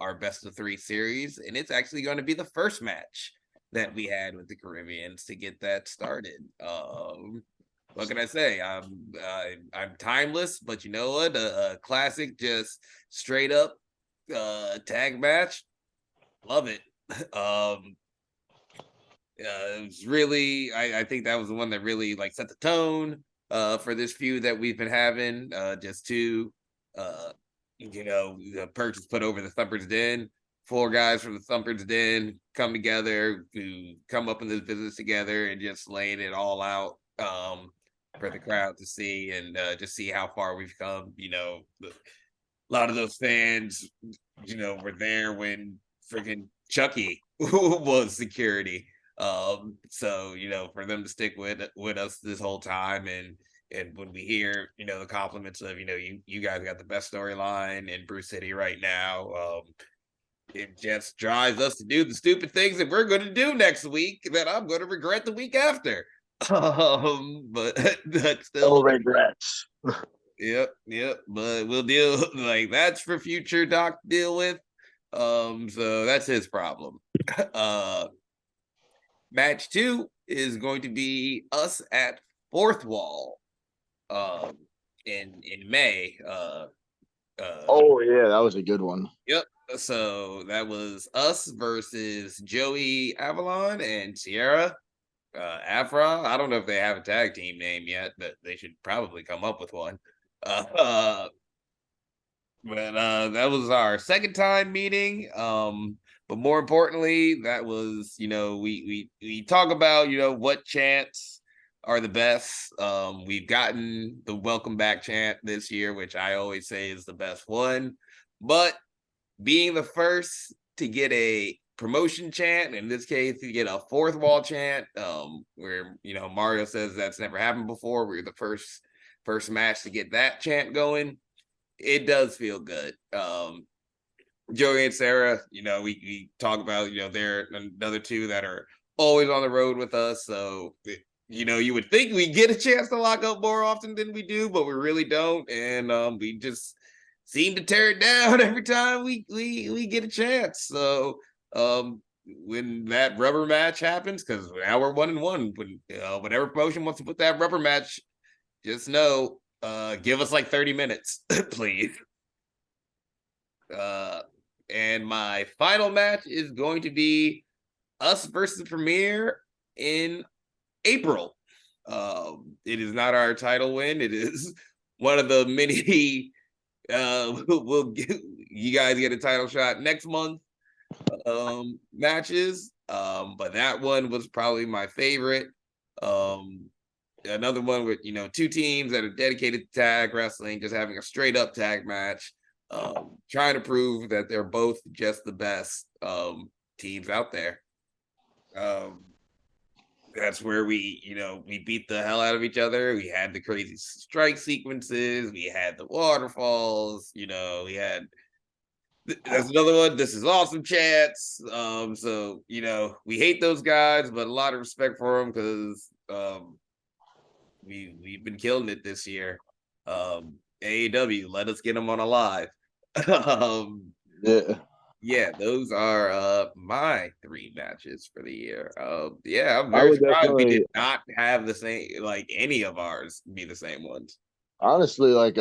our best of three series, and it's actually going to be the first match that we had with the Caribbeans to get that started. What can I say? I'm timeless, but you know what? A classic, just straight up tag match. Love it. It was really, I think that was the one that really like set the tone for this feud that we've been having. Just to the Perch is put over the Thumper's Den. Four guys from the Thumper's Den come together to come up in this business together and just laying it all out for the crowd to see, and just see how far we've come. A lot of those fans, were there when freaking Chucky was security. So for them to stick with us this whole time, and when we hear the compliments of you guys got the best storyline in Bruce City right now, it just drives us to do the stupid things that we're going to do next week that I'm going to regret the week after. But that's No still regrets. Yep. But we'll deal like that's for future Doc to deal with. So that's his problem. Match two is going to be us at Fourth Wall. Um, in May. Oh yeah, that was a good one. Yep. So that was us versus Joey Avalon and Sierra Afra. I don't know if they have a tag team name yet, but they should probably come up with one. Uh, uh, but that was our second time meeting. But more importantly, that was we talk about what chants are the best. We've gotten the welcome back chant this year, which I always say is the best one. But being the first to get a promotion chant, in this case, you get a fourth wall chant, where Mario says that's never happened before. We're the first match to get that chant going. It does feel good. Joey and Sarah, we talk about, they're another two that are always on the road with us. So, you would think we get a chance to lock up more often than we do, but we really don't. And we just seem to tear it down every time we get a chance. So, when that rubber match happens, because now we're 1-1, when whatever promotion wants to put that rubber match, just know, give us like 30 minutes, please. And my final match is going to be us versus Premier in April. It is not our title win. It is one of the many. You guys get a title shot next month. Matches. But that one was probably my favorite. Another one with two teams that are dedicated to tag wrestling, just having a straight up tag match. Trying to prove that they're both just the best teams out there. That's where we beat the hell out of each other. We had the crazy strike sequences. We had the waterfalls. We had that's another one. This is awesome chats. So we hate those guys, but a lot of respect for them because we've been killing it this year. AEW, let us get them on a live. Yeah. Yeah, those are my three matches for the year. Yeah, I'm I very would surprised we did definitely, not have the same, like any of ours be the same ones. honestly, like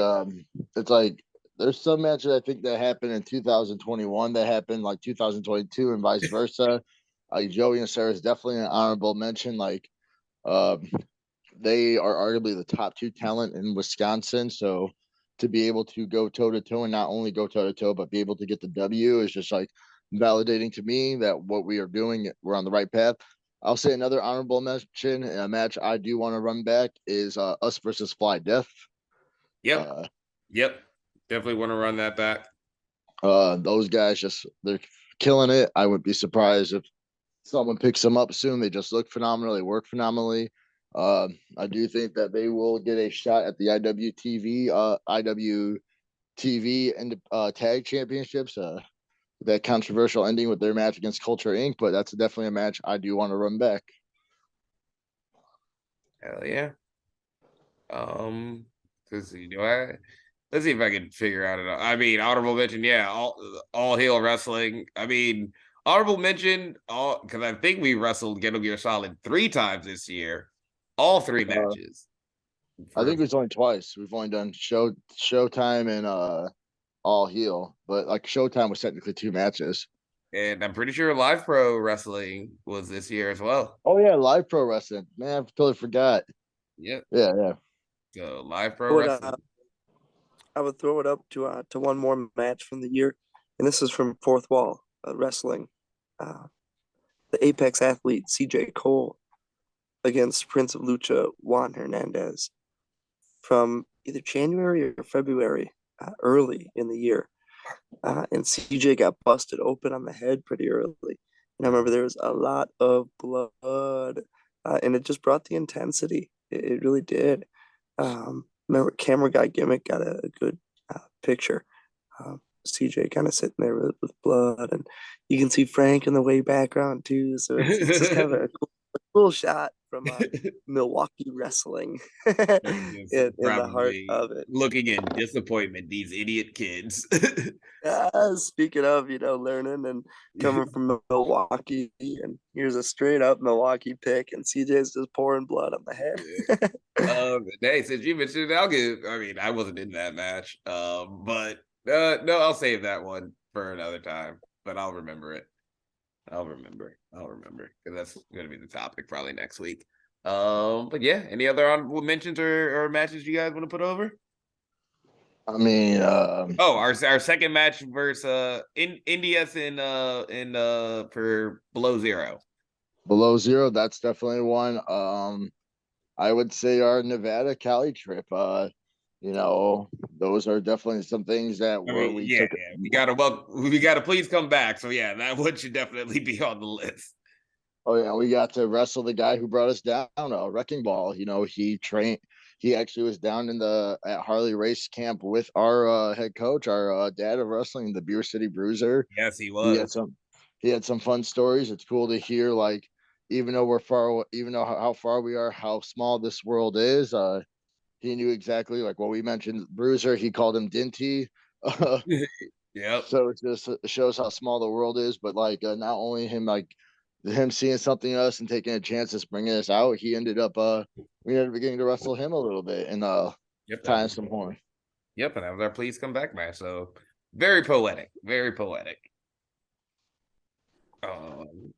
it's like there's some matches I think that happened in 2021 that happened like 2022 and vice versa. Joey and Sarah is definitely an honorable mention. Like um they are arguably the top two talent in Wisconsin. So to be able to go toe to toe and not only go toe to toe, but be able to get the W is just like validating to me that what we are doing, we're on the right path. I'll say another honorable mention, a match I do want to run back is us versus Fly Death. Yep, Uh, yep, definitely want to run that back. those guys they're killing it. I wouldn't be surprised if someone picks them up soon. They just look phenomenal. They work phenomenally. I do think that they will get a shot at the IWTV and tag championships. That controversial ending with their match against Culture Inc., but that's definitely a match I do want to run back. Hell yeah. Let's see, let's see if I can figure out it. I mean, honorable mention, yeah, all heel wrestling. I mean, honorable mention, all because I think we wrestled Metal Gear Solid 3 times this year, all three Uh, matches. I For think it's only twice. We've only done Showtime and All Heel, but like Showtime was technically two matches. and I'm pretty sure Live Pro Wrestling was this year as well. Oh yeah, live pro wrestling. Man, I totally forgot. Yep. Yeah, yeah. So Live Pro I would Wrestling. I would throw it up to one more match from the year, and this is from Fourth Wall Wrestling. Uh, the Apex athlete CJ Cole against Prince of Lucha Juan Hernandez from either January or February, early in the year. And CJ got busted open on the head pretty early. And I remember there was a lot of blood, and it just brought the intensity. It really did. Remember, camera guy gimmick got a good picture. CJ kind of sitting there with blood, and you can see Frank in the way background too. So it's just kind of a cool shot from Milwaukee wrestling Just in the heart probably of it. looking in disappointment, these idiot kids. Speaking of, learning and coming from Milwaukee, and here's a straight up Milwaukee pick, and CJ's just pouring blood on the head. Hey, since you mentioned it, I mean, I wasn't in that match. But no, I'll save that one for another time. But I'll remember it. I'll remember. Because that's gonna be the topic probably next week. But yeah, any other honorable mentions or matches you guys want to put over? I mean, Oh, our second match versus Indias in for below zero. below zero, that's definitely one. I would say our Nevada Cali trip. Those are definitely some things that I were mean, we yeah, took. yeah. We gotta please come back. So yeah, that one should definitely be on the list. Oh yeah, we got to wrestle the guy who brought us down, Wrecking Ball. He trained. He actually was down at Harley Race Camp with our head coach, our dad of wrestling, the Beer City Bruiser. Yes, he He had was. some he had some fun stories. It's cool to hear, like, even though we're far, even though how far we are, how small this world is. He knew exactly, like what we mentioned, Bruiser. He called him Dinty. Yep. So it just shows how small the world is. But like, not only him, like him seeing something in us and taking a chance of bringing us out, we ended up getting to wrestle him a little bit and Yep. tying some horn. Yep. And that was our please come back match. So very poetic. Very poetic.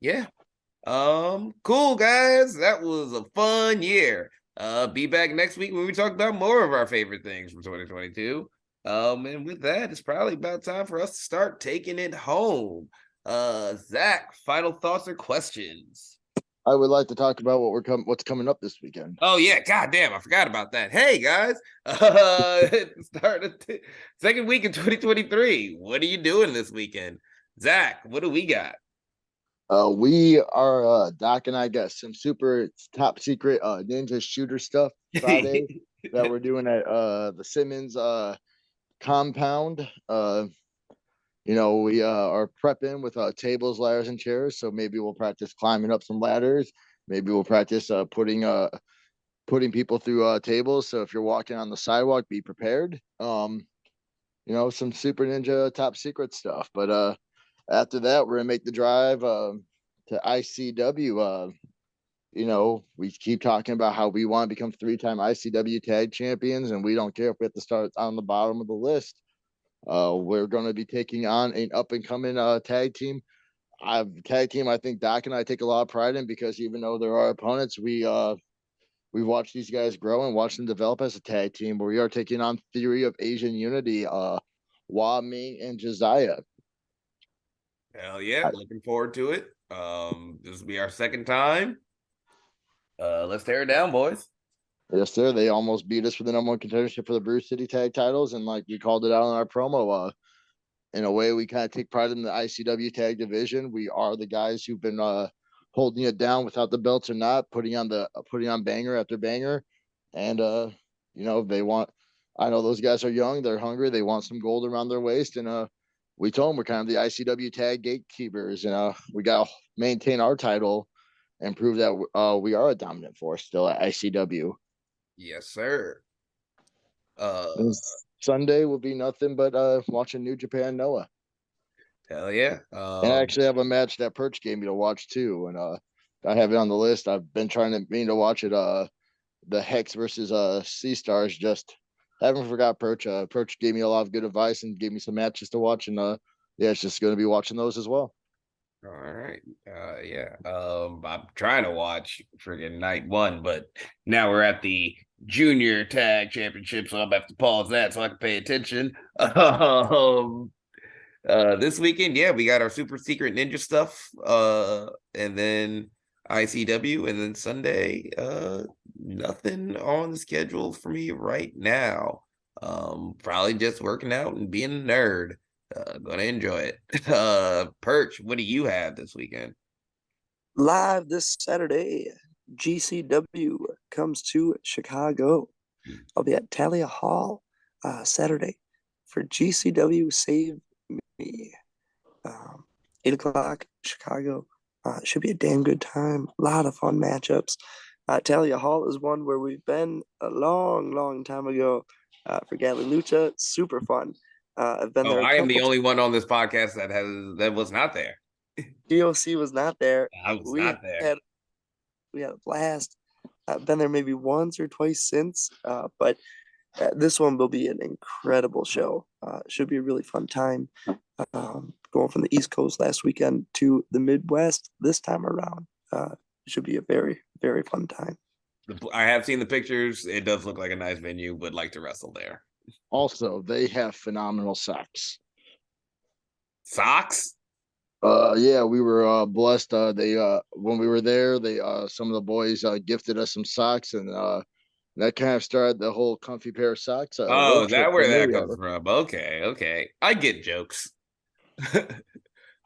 Yeah. Cool guys. That was a fun year. Be back next week when we talk about more of our favorite things from 2022. And with that, it's probably about time for us to start taking it home. Zach, final thoughts or questions? I would like to talk about what's coming up this weekend. Oh yeah, god damn, I forgot about that. Hey guys, start second week of 2023. What are you doing this weekend? Zach, what do we got? We are Doc and I got some super top secret ninja shooter stuff Friday that we're doing at the Simmons compound. We are prepping with tables, ladders, and chairs. So maybe we'll practice climbing up some ladders. Maybe we'll practice putting people through tables. So if you're walking on the sidewalk, be prepared. Some super ninja top secret stuff. But after that, we're gonna make the drive to ICW. We keep talking about how we want to become 3-time ICW tag champions, and we don't care if we have to start on the bottom of the list. We're going to be taking on an up and coming tag team. I think Doc and I take a lot of pride in, because even though they're our opponents, we watch these guys grow and watch them develop as a tag team. Where we are taking on Theory of Asian Unity, Hua Ming and Josiah. Hell yeah, looking forward to it. This will be our second time. Let's tear it down, boys. Yes, sir. They almost beat us for the number one contendership for the Bruce City Tag Titles, and like we called it out in our promo, in a way, we kind of take pride in the ICW tag division. We are the guys who've been holding it down without the belts or not, putting on banger after banger, and they want. I know those guys are young, they're hungry, they want some gold around their waist, and we told them we're kind of the ICW tag gatekeepers, and we got to maintain our title and prove that we are a dominant force still at ICW. Yes, sir. And Sunday will be nothing but watching New Japan Noah. Hell yeah. And I actually have a match that Perch gave me to watch too, and I have it on the list. I've been trying to mean to watch it. The Hex versus Sea Stars. Just haven't forgot Perch. Perch gave me a lot of good advice and gave me some matches to watch, and yeah, it's just going to be watching those as well. All right. Yeah. I'm trying to watch friggin' night one, but now we're at the junior tag championship, so I'm gonna have to pause that so I can pay attention. This weekend, yeah, we got our super secret ninja stuff. And then ICW, and then Sunday, nothing on the schedule for me right now. Probably just working out and being a nerd. Gonna enjoy it. Perch, what do you have this weekend? Live this Saturday, GCW comes to Chicago. I'll be at Talia Hall Saturday for GCW Save Me. 8 o'clock, Chicago. Should be a damn good time. A lot of fun matchups. Talia Hall is one where we've been a long, long time ago for Lucha. Super fun. I've been Oh, there a I am the couple only times. one on this podcast that was not there. GOC was not there. I was We not there. had we had a blast. I've been there maybe once or twice since, but this one will be an incredible show. Should be a really fun time. Going from the East Coast last weekend to the Midwest this time around. It should be a very, very fun time. I have seen the pictures. It does look like a nice venue. Would like to wrestle there. Also, they have phenomenal socks. Socks? Yeah, we were blessed. They when we were there, they some of the boys gifted us some socks, and that kind of started the whole comfy pair of socks Oh, road is trip that for where that me. comes from? Okay, okay. I get jokes.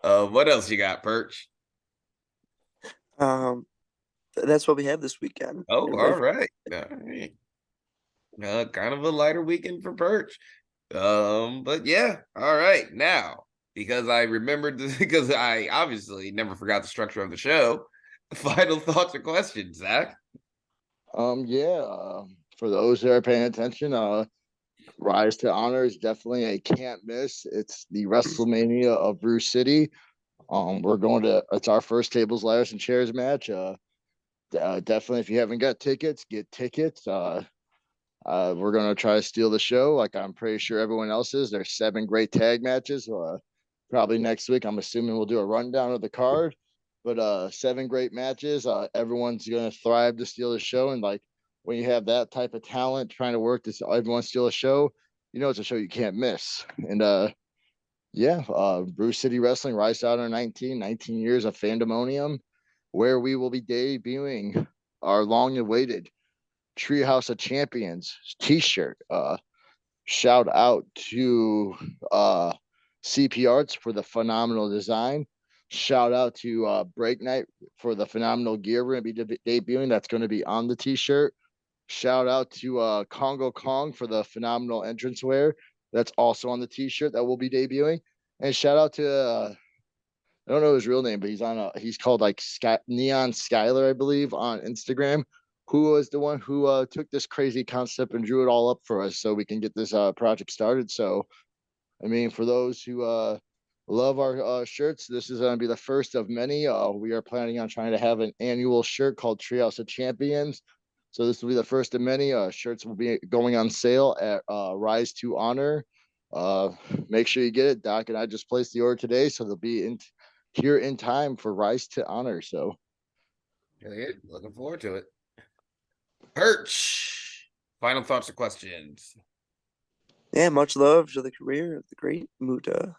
What else you got, Perch? Um, that's what we have this weekend. Oh, Get all ready for right. All right. Kind of a lighter weekend for Perch. But yeah, all right. Now, because I remembered this, because I obviously never forgot the structure of the show. Final thoughts or questions, Zach? Yeah, for those that are paying attention, Rise to Honor is definitely a can't miss. It's the WrestleMania of Brew City. We're going to it's our first tables, ladders, and chairs match. Definitely, if you haven't got tickets, get tickets. We're gonna try to steal the show, like I'm pretty sure everyone else is. There's 7 great tag matches. Probably next week, I'm assuming we'll do a rundown of the card. But 7 great matches. Everyone's gonna thrive to steal the show, and like when you have that type of talent trying to work to everyone steal a show, you know it's a show you can't miss. And yeah, Bruce City Wrestling, Rise Out on 19 years of fandemonium, where we will be debuting our long-awaited Treehouse of Champions t-shirt. Shout out to CP Arts for the phenomenal design. Shout out to Break Night for the phenomenal gear we're going to be debuting. That's going to be on the t-shirt. Shout out to Congo Kong for the phenomenal entrance wear. That's also on the t-shirt that we'll be debuting. And shout out to I don't know his real name, but he's called like Neon Skyler, I believe, on Instagram, who was the one who took this crazy concept and drew it all up for us so we can get this project started. So I mean, for those who love our shirts, this is going to be the first of many. We are planning on trying to have an annual shirt called Treehouse of Champions. So this will be the first of many. Shirts will be going on sale at Rise to Honor. Uh, Make sure you get it. Doc and I just placed the order today, so they'll be in here in time for Rise to Honor. So Yeah, looking forward to it. Perch. Final thoughts or questions? Yeah, much love to the career of the great Muta.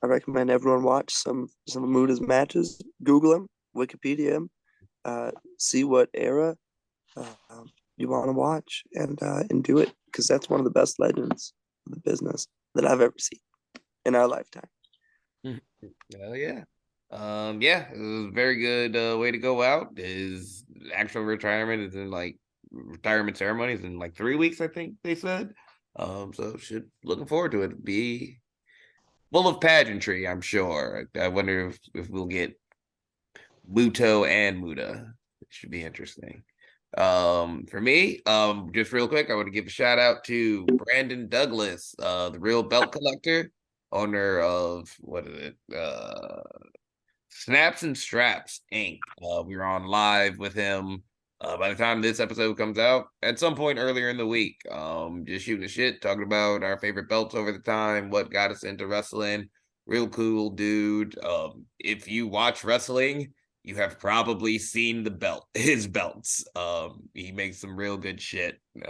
I recommend everyone watch some of Muta's matches. Google him, Wikipedia him, see what era you want to watch, and do it because that's one of the best legends of the business that I've ever seen in our lifetime. Hell yeah. Yeah, it was a very good way to go out. His actual retirement is in like retirement ceremonies in like 3 weeks, I think they said. So should looking forward to it. Be full of pageantry, I'm sure. I wonder if we'll get Muto and Muda. It should be interesting. For me, just real quick, I want to give a shout out to Brandon Douglas, the real belt collector, owner of what is it? Snaps and Straps Inc. We were on live with him. By the time this episode comes out, at some point earlier in the week, just shooting the shit, talking about our favorite belts over the time, what got us into wrestling. Real cool dude. If you watch wrestling, you have probably seen his belts. He makes some real good shit. It's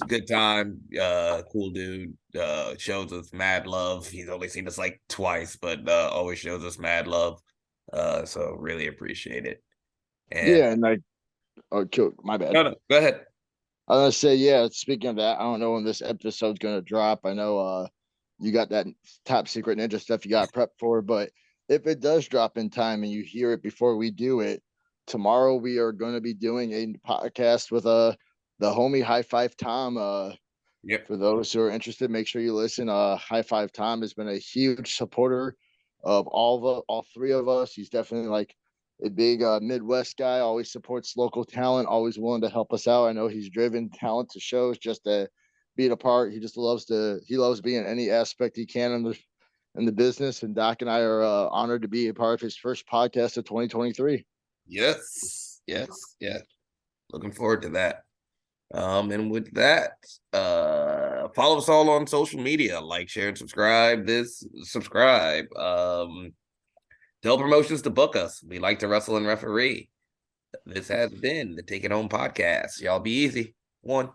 a good time. Cool dude. Shows us mad love. He's only seen us like twice, but always shows us mad love. So really appreciate it. And yeah, and like, oh, my bad. no, go ahead. I was gonna say, yeah, speaking of that, I don't know when this episode's gonna drop. I know you got that top secret ninja stuff you got prep for, but if it does drop in time and you hear it before we do it, tomorrow we are gonna be doing a podcast with the homie High Five Tom. Yep. For those who are interested, make sure you listen. High Five Tom has been a huge supporter of all 3 of us. He's definitely like a big Midwest guy, always supports local talent, always willing to help us out. I know he's driven talent to shows just to be a part. He just loves being any aspect he can in the business. And Doc and I are honored to be a part of his first podcast of 2023. Yes. Looking forward to that. And with that, follow us all on social media, like, share, and subscribe. Tell promotions to book us. We like to wrestle and referee. This has been the Take It Home podcast. Y'all be easy. One.